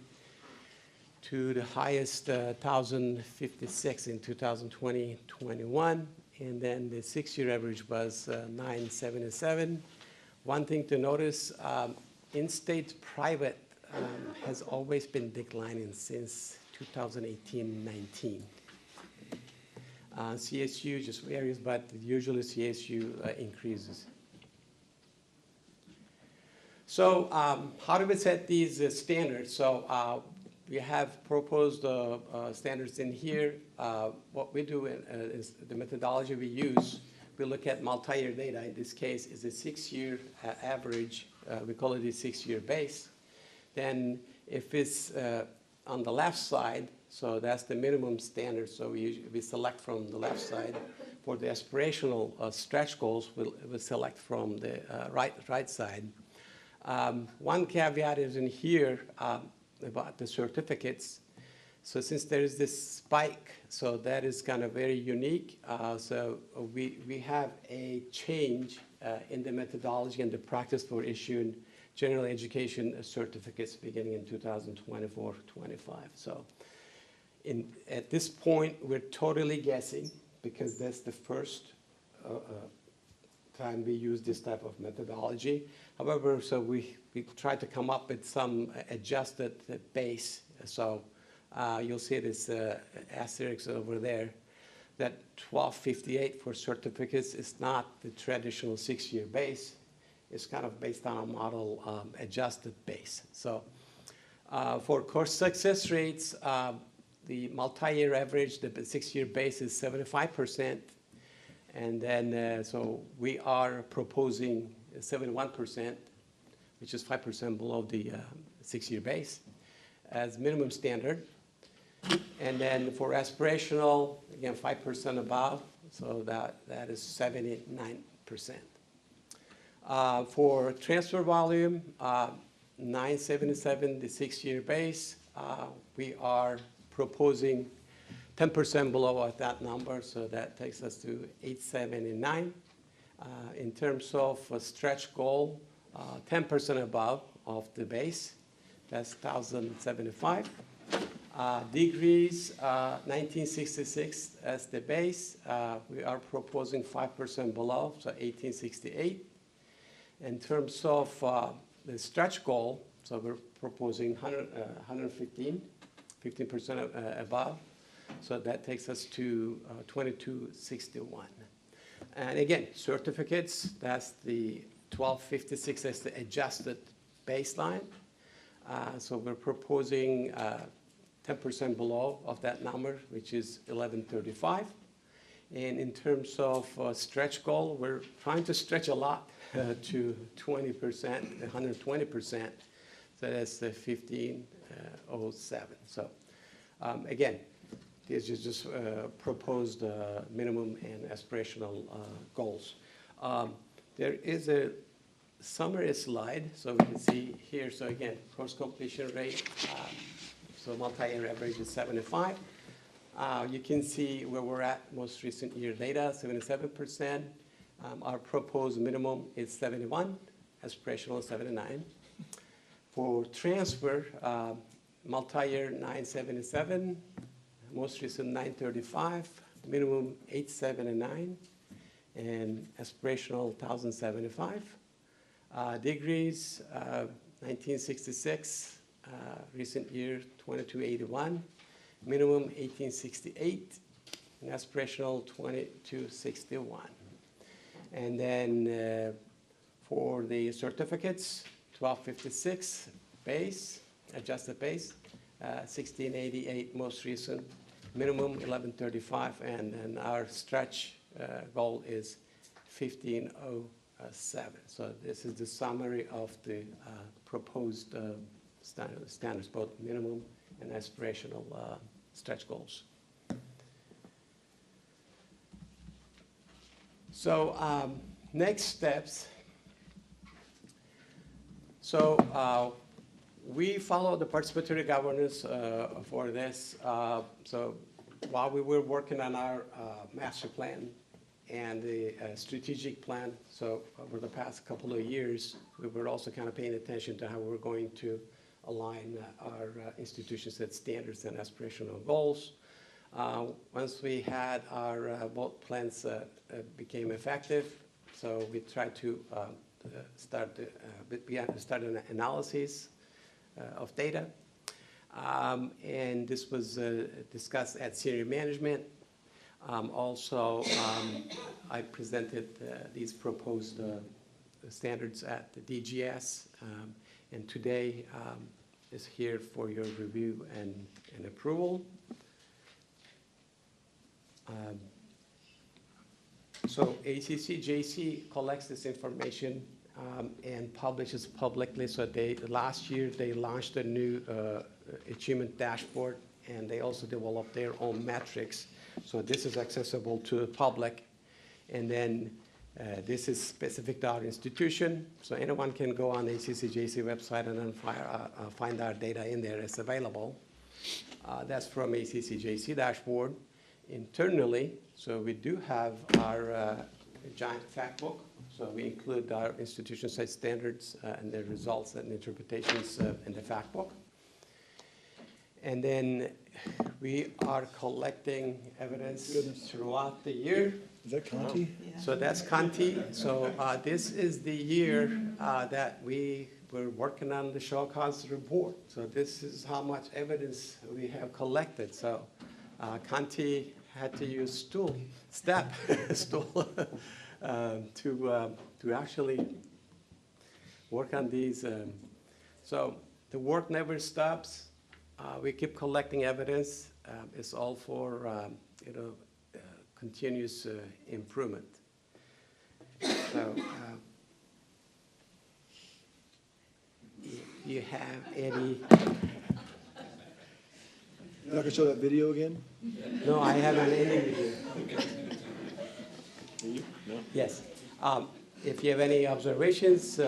to the highest 1,056 in 2020-21, and then the 6-year average was 977. One thing to notice, in-state private has always been declining since 2018-19. CSU just varies, but usually CSU increases. So how do we set these standards? So we have proposed standards in here. What we do is the methodology we use. We look at multi-year data. In this case, is a 6-year average. We call it a 6-year base. Then if it's on the left side, so that's the minimum standard. So we select from the left side for the aspirational stretch goals, we'll select from the right side. One caveat is in here about the certificates. So since there is this spike, so that is kind of very unique. So we have a change in the methodology and the practice for issuing general education certificates beginning in 2024-25. So at this point, we're totally guessing because that's the first time we use this type of methodology. However, so we try to come up with some adjusted base. So you'll see this asterisk over there, that 1258 for certificates is not the traditional 6-year base. It's kind of based on a model adjusted base. So for course success rates, the multi-year average, the 6-year base is 75%. And then, so we are proposing 71%, which is 5% below the 6-year base as minimum standard. And then for aspirational, again, 5% above, so that is 79%. For transfer volume, 977, the 6-year base, we are proposing 10% below that number, so that takes us to 879. In terms of a stretch goal, 10% above of the base, that's 1,075. Degrees, 1966 as the base, we are proposing 5% below, so 1868. In terms of the stretch goal, so we're proposing 115, 15% above. So that takes us to 2261. And again, certificates, that's the 1256 as the adjusted baseline. So we're proposing 10% below of that number, which is 1135. And in terms of stretch goal, we're trying to stretch a lot to 20%, 120%. So that's the 1507. So again, these are just proposed minimum and aspirational goals. There is a summary slide, so we can see here. So again, course completion rate, so multi-year average is 75. You can see where we're at most recent year data, 77%. Our proposed minimum is 71, aspirational is 79. For transfer, multi-year 977, most recent 935, minimum 879, and aspirational 1,075. Degrees, 1966, recent year 2281, minimum 1868, and aspirational 2261. And then for the certificates, 1256 base, adjusted base, 1688 most recent, minimum 1135, and then our stretch goal is 1507. So this is the summary of the proposed standards, both minimum and aspirational stretch goals. So next steps. So we follow the participatory governance for this. So while we were working on our master plan and the strategic plan, so over the past couple of years, we were also kind of paying attention to how we're going to align our institution set standards and aspirational goals. Once we had our both plans became effective, so we tried to start an analysis of data. And this was discussed at senior management. Also, I presented these proposed standards at the DGS, and today is here for your review and approval. So ACCJC collects this information and publishes publicly. So last year they launched a new achievement dashboard, and they also developed their own metrics. So this is accessible to the public And then this is specific to our institution, so anyone can go on the ACCJC website and then find our data in there. It's available. That's from ACCJC dashboard. Internally, so we do have our giant fact book. So we include our institution-side standards and their results and interpretations in the fact book. And then we are collecting evidence throughout the year. Is that Conti? So that's Conti. So this is the year that we were working on the show cause report. So this is how much evidence we have collected. So Conti had to use stool to actually work on these. So the work never stops. We keep collecting evidence. It's all for continuous improvement. So you have any? You're not gonna show that video again? No, I have an ending video. No? Yes. If you have any observations,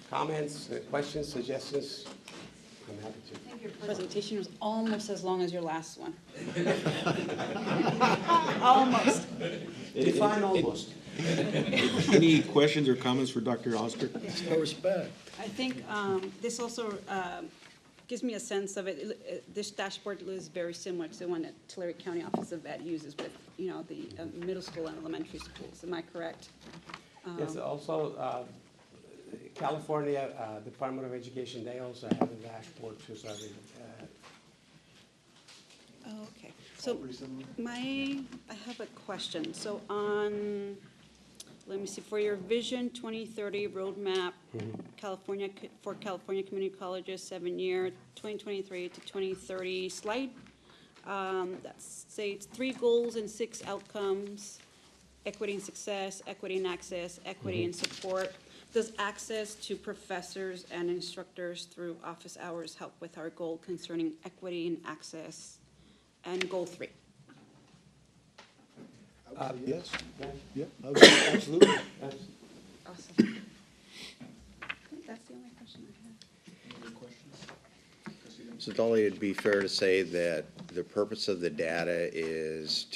comments, questions, suggestions, I'm happy to. I think your presentation was almost as long as your last one. Almost. Define almost. Any questions or comments for Dr. Oscar? No respect. I think this also gives me a sense of it. This dashboard is very similar to the one that Tulare County Office of Ed uses with, the middle school and elementary schools. Am I correct? Yes, also California Department of Education, they also have a dashboard too. So Okay. So I have a question. So on, let me see, for your Vision 2030 roadmap, for California Community Colleges, 7-year, 2023 to 2030 slide, that states 3 goals and 6 outcomes: equity and success, equity and access, equity and support. Does access to professors and instructors through office hours help with our goal concerning equity and access and goal 3? Yes. Yeah, absolutely. Awesome. I think that's the only question I have. So Dolly, it'd be fair to say that the purpose of the data is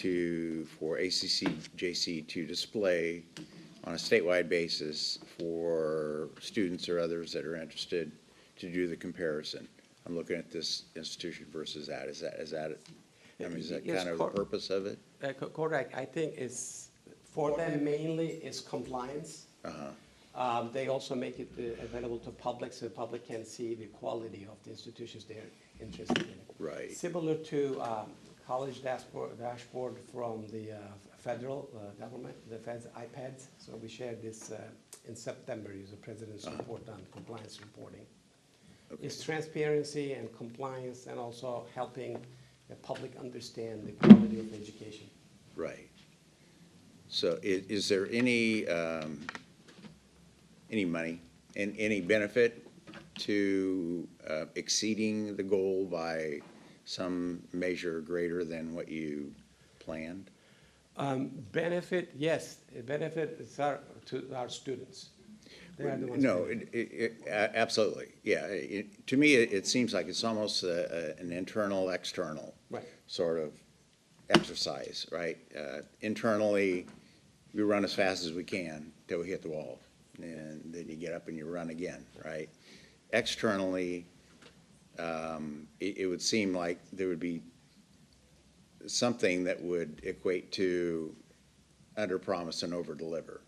for ACCJC to display on a statewide basis for students or others that are interested to do the comparison. I'm looking at this institution versus that. Is that Yes, kind of the purpose of it? Correct. I think it's, for them mainly, is compliance. They also make it available to public so the public can see the quality of the institutions they're interested in. Right. Similar to college dashboard from the federal government, the Fed's iPads. So we shared this in September, use the President's report on compliance reporting. Okay. It's transparency and compliance and also helping the public understand the quality of education. Right. So is there any money and any benefit to exceeding the goal by some measure greater than what you planned? Benefit, yes. Benefit is to our students. They are the ones No, benefiting. absolutely, yeah. To me, it seems like it's almost an internal, external Right. sort of exercise, right? Internally, we run as fast as we can till we hit the wall, and then you get up and you run again, right? Externally, it would seem like there would be something that would equate to under-promise and over-deliver.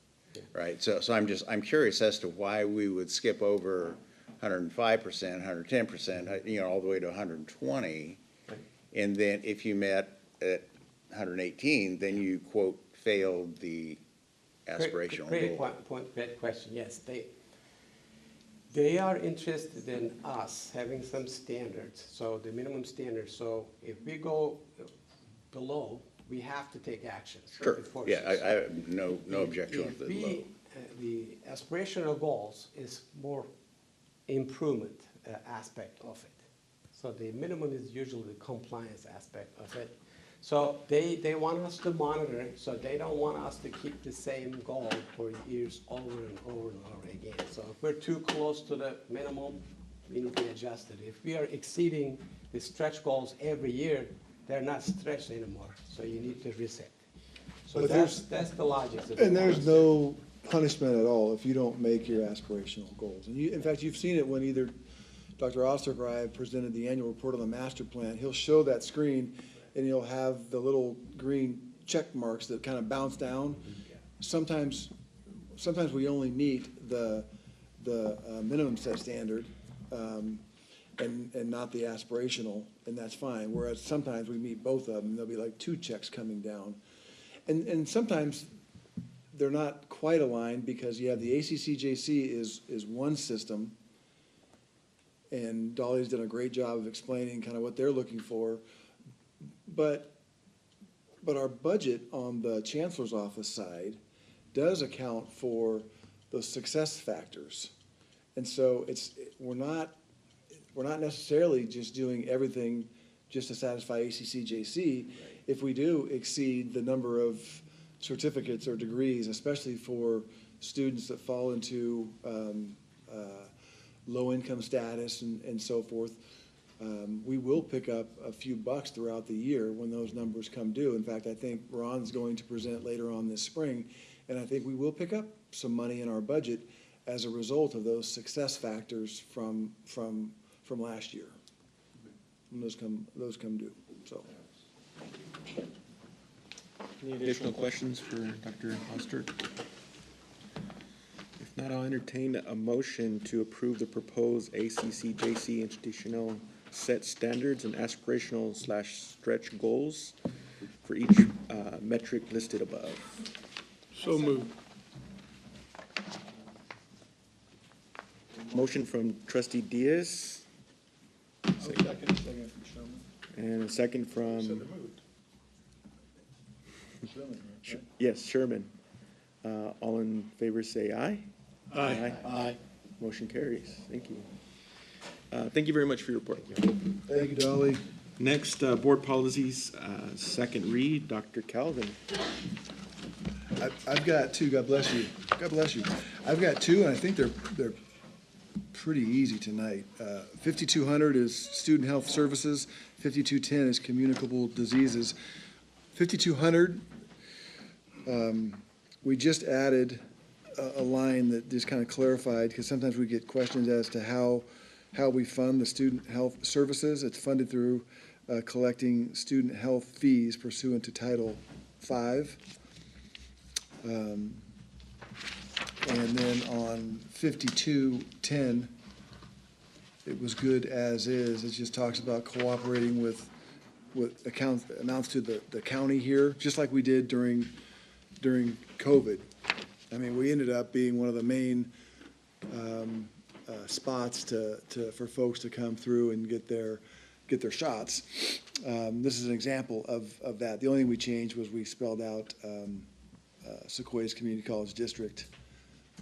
Right, so I'm curious as to why we would skip over 105%, 110%, all the way to 120. Right. And then if you met at 118, then you, quote, failed the aspirational Great goal. great question, yes. They are interested in us having some standards, so the minimum standards. So if we go below, we have to take action. Sure, yeah, I have no objection If with the low. the aspirational goals is more improvement aspect of it. So the minimum is usually the compliance aspect of it. So they want us to monitor it, so they don't want us to keep the same goal for years over and over and over again. So if we're too close to the minimum, we need to adjust it. If we are exceeding the stretch goals every year, they're not stretched anymore, so you need to reset. So But that's the logic. of the And there's policy. no punishment at all if you don't make your aspirational goals. And you, in fact, you've seen it when either Dr. Osterk or I have presented the annual report on the master plan. He'll show that screen and he'll have the little green check marks that kind of bounce down. Sometimes we only meet the minimum set standard, and not the aspirational, and that's fine. Whereas sometimes we meet both of them, and there'll be like 2 checks coming down. And sometimes they're not quite aligned because you have the ACCJC is one system, and Dolly's done a great job of explaining kind of what they're looking for. But our budget on the chancellor's office side does account for those success factors. And so we're not necessarily just doing everything just to satisfy ACCJC. If we do exceed the number of certificates or degrees, especially for students that fall into low income status and so forth, we will pick up a few bucks throughout the year when those numbers come due. In fact, I think Ron's going to present later on this spring, and I think we will pick up some money in our budget as a result of those success factors from last year. When those come due, so. Any additional questions for Dr. Osterk? If not, I'll entertain a motion to approve the proposed ACCJC institutional set standards and aspirational/stretch goals for each metric listed above. So moved. Motion from trustee Diaz. Second from Sherman. And a second from, Sherman, right? yes, Sherman. All in favor say aye. Aye. Aye. Motion carries. Thank you. Thank you very much for your report. Thank you, Dolly. Next, board policies, second read, Dr. Calvin. I've got 2, God bless you. God bless you. I've got 2, and I think they're pretty easy tonight. 5200 is student health services, 5210 is communicable diseases. 5200, we just added a line that just kind of clarified, because sometimes we get questions as to how we fund the student health services. It's funded through collecting student health fees pursuant to Title V. And then on 5210, it was good as is. It just talks about cooperating with amounts to the county here, just like we did during COVID. I mean, we ended up being one of the main spots for folks to come through and get their shots. This is an example of that. The only thing we changed was we spelled out Sequoia's Community College District,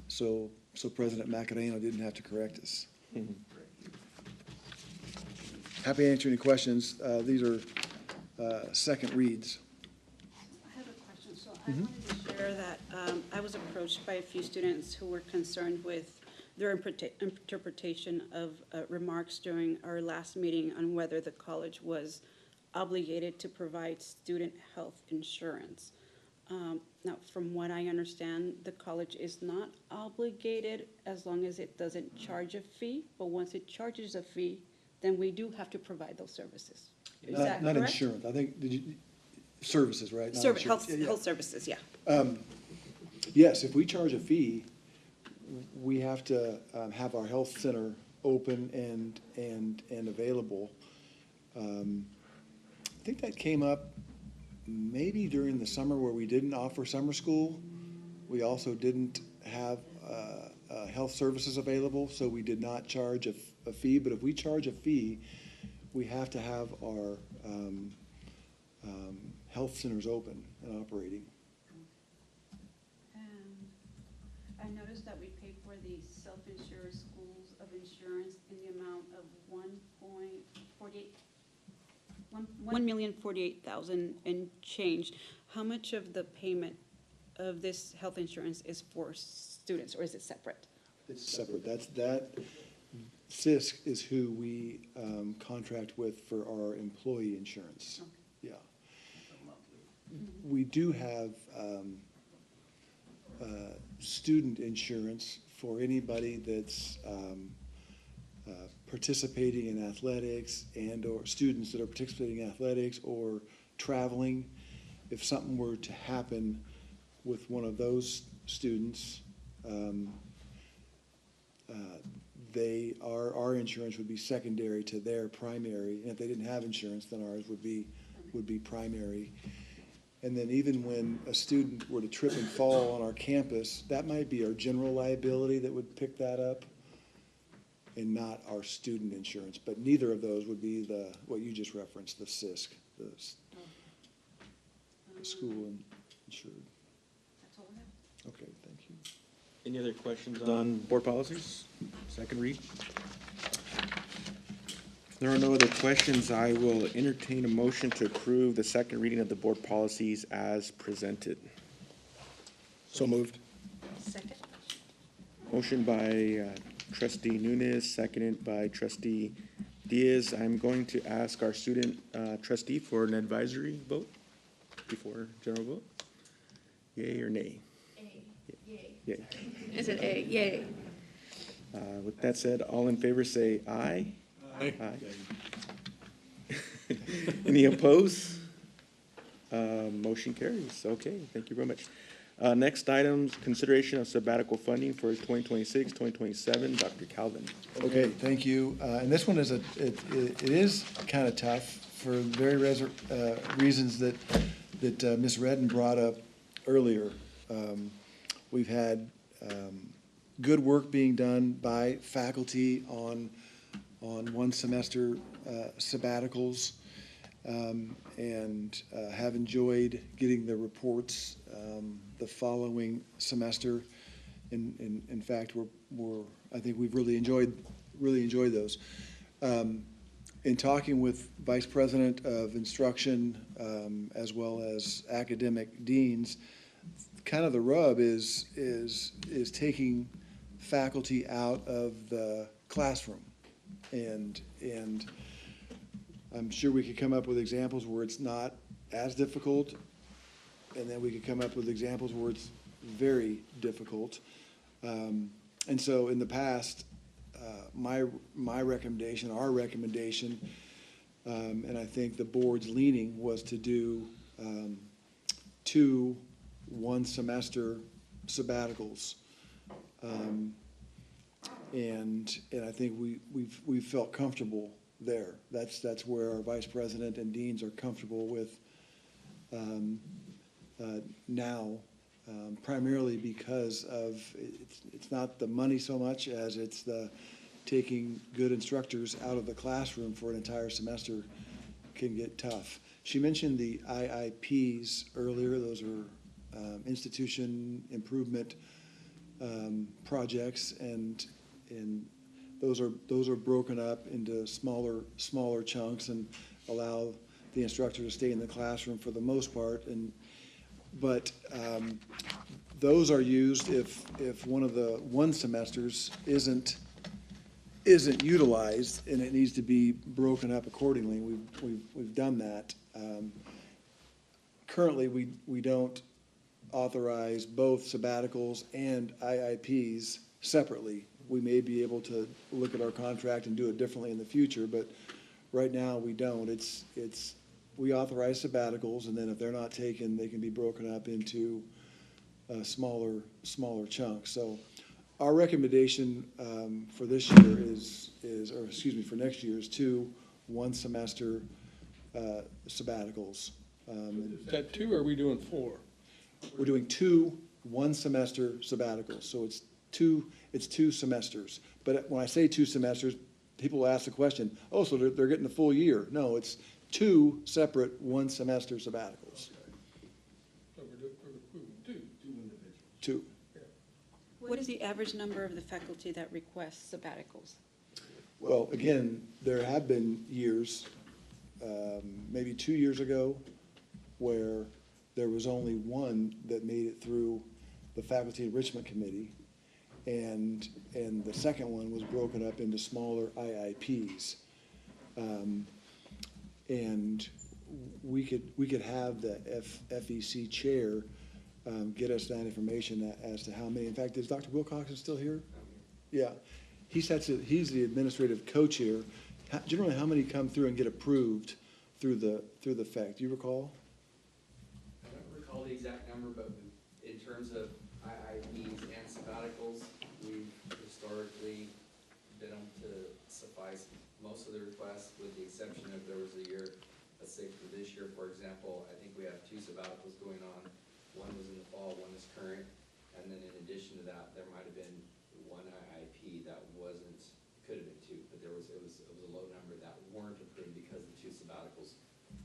so President Macareno didn't have to correct us. Happy to answer any questions. These are second reads. I have a question. So I wanted to share that I was approached by a few students who were concerned with their interpretation of remarks during our last meeting on whether the college was obligated to provide student health insurance. Now, from what I understand, the college is not obligated as long as it doesn't charge a fee, but once it charges a fee, then we do have to provide those services. Is that Not correct? insurance. I think, services, right? Not insurance. Health services, yeah. Yes, if we charge a fee, we have to have our health center open and available. I think that came up maybe during the summer where we didn't offer summer school. We also didn't have health services available, so we did not charge a fee. But if we charge a fee, we have to have our health centers open and operating. And I noticed that we pay for the self-insured schools of insurance in the amount of $1.48 1,048,000 and change. How much of the payment of this health insurance is for students, or is it separate? It's separate. That CISC is who we contract with for our employee insurance. Yeah. We do have student insurance for anybody that's participating in athletics and/or students that are participating in athletics or traveling. If something were to happen with one of those students, our insurance would be secondary to their primary, and if they didn't have insurance, then ours would be primary. And then even when a student were to trip and fall on our campus, that might be our general liability that would pick that up, and not our student insurance. But neither of those would be what you just referenced, the CISC, the school insured. That's all I have. Okay, thank you. Any other questions on board policies? Second read? If there are no other questions, I will entertain a motion to approve the second reading of the board policies as presented. So moved. Second. Motion by trustee Nunes, seconded by trustee Diaz. I'm going to ask our student trustee for an advisory vote before general vote. Yay or nay? Yay. Is it A? Yay. With that said, all in favor say aye. Aye. Any opposed? Motion carries. Okay, thank you very much. Next items, consideration of sabbatical funding for 2026, 2027. Dr. Calvin. Okay, thank you. And this one is it is kind of tough for very reasons that Ms. Redden brought up earlier. We've had good work being done by faculty on one semester sabbaticals, and have enjoyed getting the reports the following semester. In fact, I think we've really enjoyed those. In talking with Vice President of Instruction as well as academic deans, kind of the rub is taking faculty out of the classroom. And I'm sure we could come up with examples where it's not as difficult, and then we could come up with examples where it's very difficult. And so in the past, my recommendation, our recommendation, and I think the board's leaning was to do 2 one-semester sabbaticals. And I think we've felt comfortable there. That's where our vice president and deans are comfortable with now, primarily because of it's not the money so much as it's the taking good instructors out of the classroom for an entire semester can get tough. She mentioned the IIPs earlier. Those are institution improvement projects, and those are broken up into smaller chunks and allow the instructor to stay in the classroom for the most part. But those are used if one of the one semesters isn't utilized and it needs to be broken up accordingly. We've done that. Currently, we don't authorize both sabbaticals and IIPs separately. We may be able to look at our contract and do it differently in the future, but right now we don't. We authorize sabbaticals, and then if they're not taken, they can be broken up into smaller chunks. So our recommendation for this year for next year is 2 one-semester sabbaticals. Is that 2 or are we doing 4? We're doing 2 one-semester sabbaticals, so it's two semesters. But when I say 2 semesters, people ask the question, oh, so they're getting the full year. No, it's 2 separate one-semester sabbaticals. So we're doing 2 individuals. 2. What is the average number of the faculty that requests sabbaticals? Well, again, there have been years maybe 2 years ago, where there was only one that made it through the Faculty Enrichment Committee, and the second one was broken up into smaller IIPs. And we could have the FEC chair get us that information as to how many. In fact, is Dr. Wilcox still here? Yeah. He's the administrative co-chair. Generally, how many come through and get approved through the FEC? Do you recall? I don't recall the exact number, but in terms of IIPs and sabbaticals, we've historically been able to suffice most of the requests, with the exception of there was a year, let's say for this year, for example, I think we have 2 sabbaticals going on. One was in the fall, one is current, and then in addition to that, there might have been one IIP that wasn't, could have been 2, but it was a low number that weren't approved because the 2 sabbaticals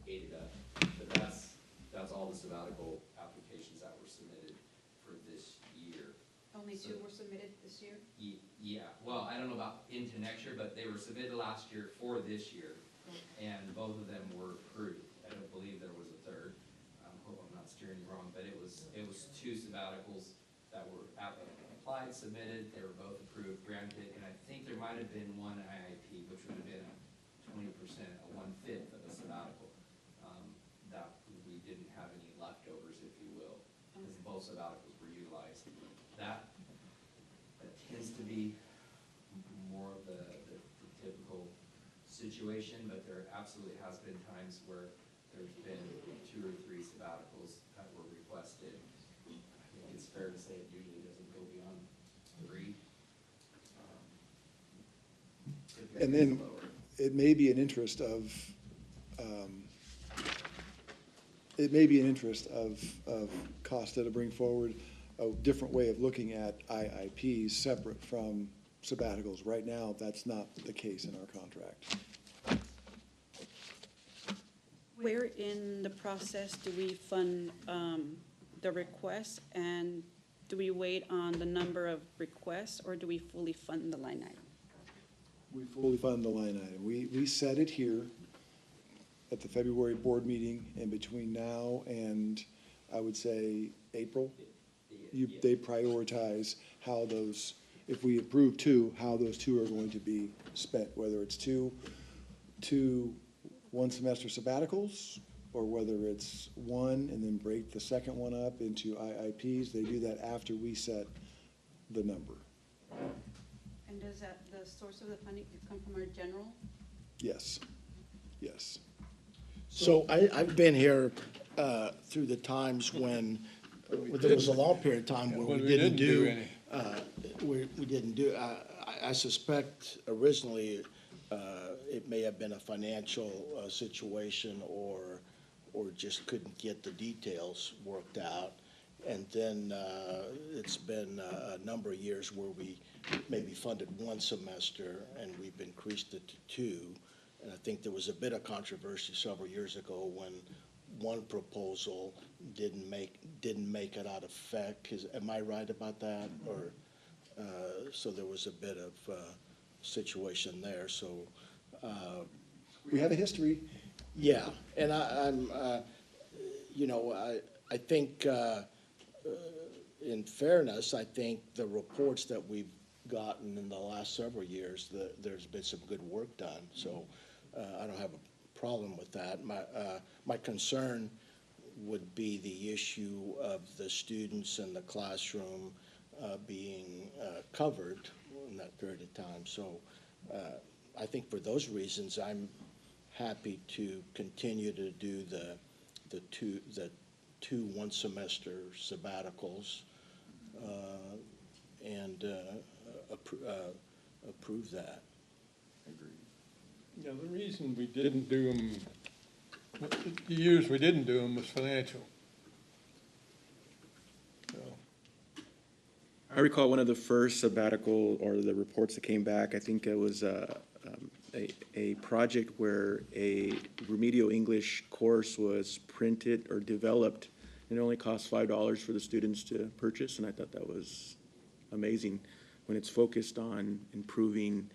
ate it up. But that's all the sabbatical applications that were submitted for this year. Only 2 were submitted this year? Yeah, well, I don't know about into next year, but they were submitted last year for this year, and both of them were approved. I don't believe there was a third. I hope I'm not steering you wrong, but it was 2 sabbaticals that were applied, submitted, they were both approved, granted, and I think there might have been one IIP, which would have been 20%, a 1/5 of a sabbatical, that we didn't have any leftovers, if you will, because both sabbaticals were utilized. That tends to be more of the typical situation, but there absolutely has been times where there's been 2 or 3 sabbaticals that were requested. I think it's fair to say it usually doesn't go beyond 3. And then it may be an interest of Costa to bring forward a different way of looking at IIPs separate from sabbaticals. Right now, that's not the case in our contract. Where in the process do we fund the requests, and do we wait on the number of requests, or do we fully fund the line item? We fully fund the line item. We set it here at the February board meeting, and between now and, I would say, April, they prioritize how those, if we approve 2, how those 2 are going to be spent, whether it's two 1-semester sabbaticals, or whether it's 1 and then break the second one up into IIPs. They do that after we set the number. And does the source of the funding come from our general? Yes, yes. So I've been here through the times when there was a long period of time where we didn't do any. we didn't do, I suspect originally it may have been a financial situation, or just couldn't get the details worked out. And then it's been a number of years where we maybe funded 1 semester and we've increased it to 2. And I think there was a bit of controversy several years ago when one proposal didn't make it out of FEC. Am I right about that? Or so there was a bit of situation there. So we have a history. Yeah, and I think in fairness, I think the reports that we've gotten in the last several years, there's been some good work done. So I don't have a problem with that. My concern would be the issue of the students in the classroom being covered in that period of time. So I think for those reasons, I'm happy to continue to do the two 1-semester sabbaticals and approve that. Yeah, the reason we didn't do them, the years we didn't do them was financial. So, I recall one of the first sabbatical, or the reports that came back, I think it was a project where a remedial English course was printed or developed, and it only cost $5 for the students to purchase, and I thought that was amazing when it's focused on improving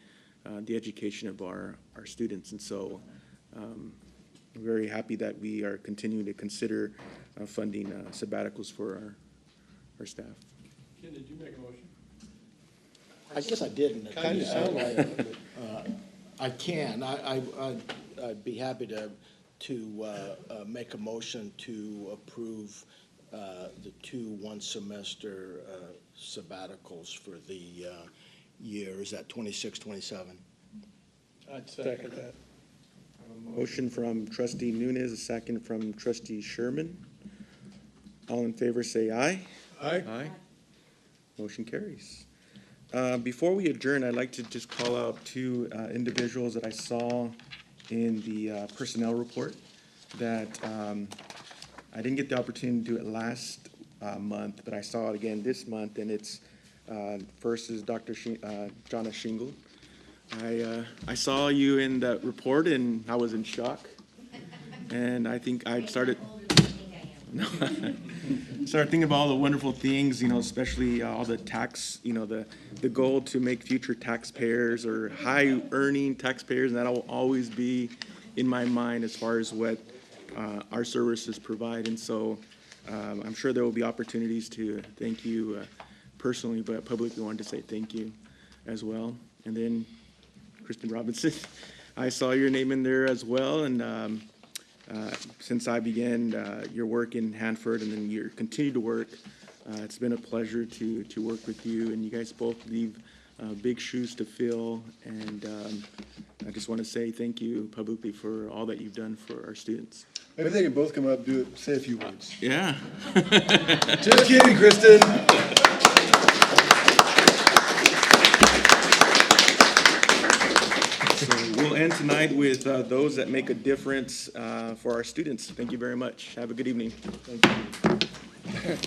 the education of our students. And so very happy that we are continuing to consider funding sabbaticals for our staff. Ken, did you make a motion? I guess I didn't. It kind of sounded like it. I can. I'd be happy to make a motion to approve the 2 one-semester sabbaticals for the year. Is that 26, 27? I'd second that. Motion from trustee Nunes, a second from trustee Sherman. All in favor, say aye. Aye. Aye. Motion carries. Before we adjourn, I'd like to just call out 2 individuals that I saw in the personnel report that I didn't get the opportunity to do it last month, but I saw it again this month, and it's first is Dr. Jonna Shingle. I saw you in the report, and I was in shock, and I think I started. Start thinking about all the wonderful things, especially all the tax, the goal to make future taxpayers or high-earning taxpayers, and that will always be in my mind as far as what our services provide. And so I'm sure there will be opportunities to thank you personally, but publicly wanted to say thank you as well. And then Kristen Robinson, I saw your name in there as well, and since I began your work in Hanford and then your continue to work, it's been a pleasure to work with you, and you guys both leave big shoes to fill, and I just want to say thank you publicly for all that you've done for our students. Maybe they can both come up, say a few words. Yeah. Just kidding, Kristen. So we'll end tonight with those that make a difference for our students. Thank you very much. Have a good evening. Thank you.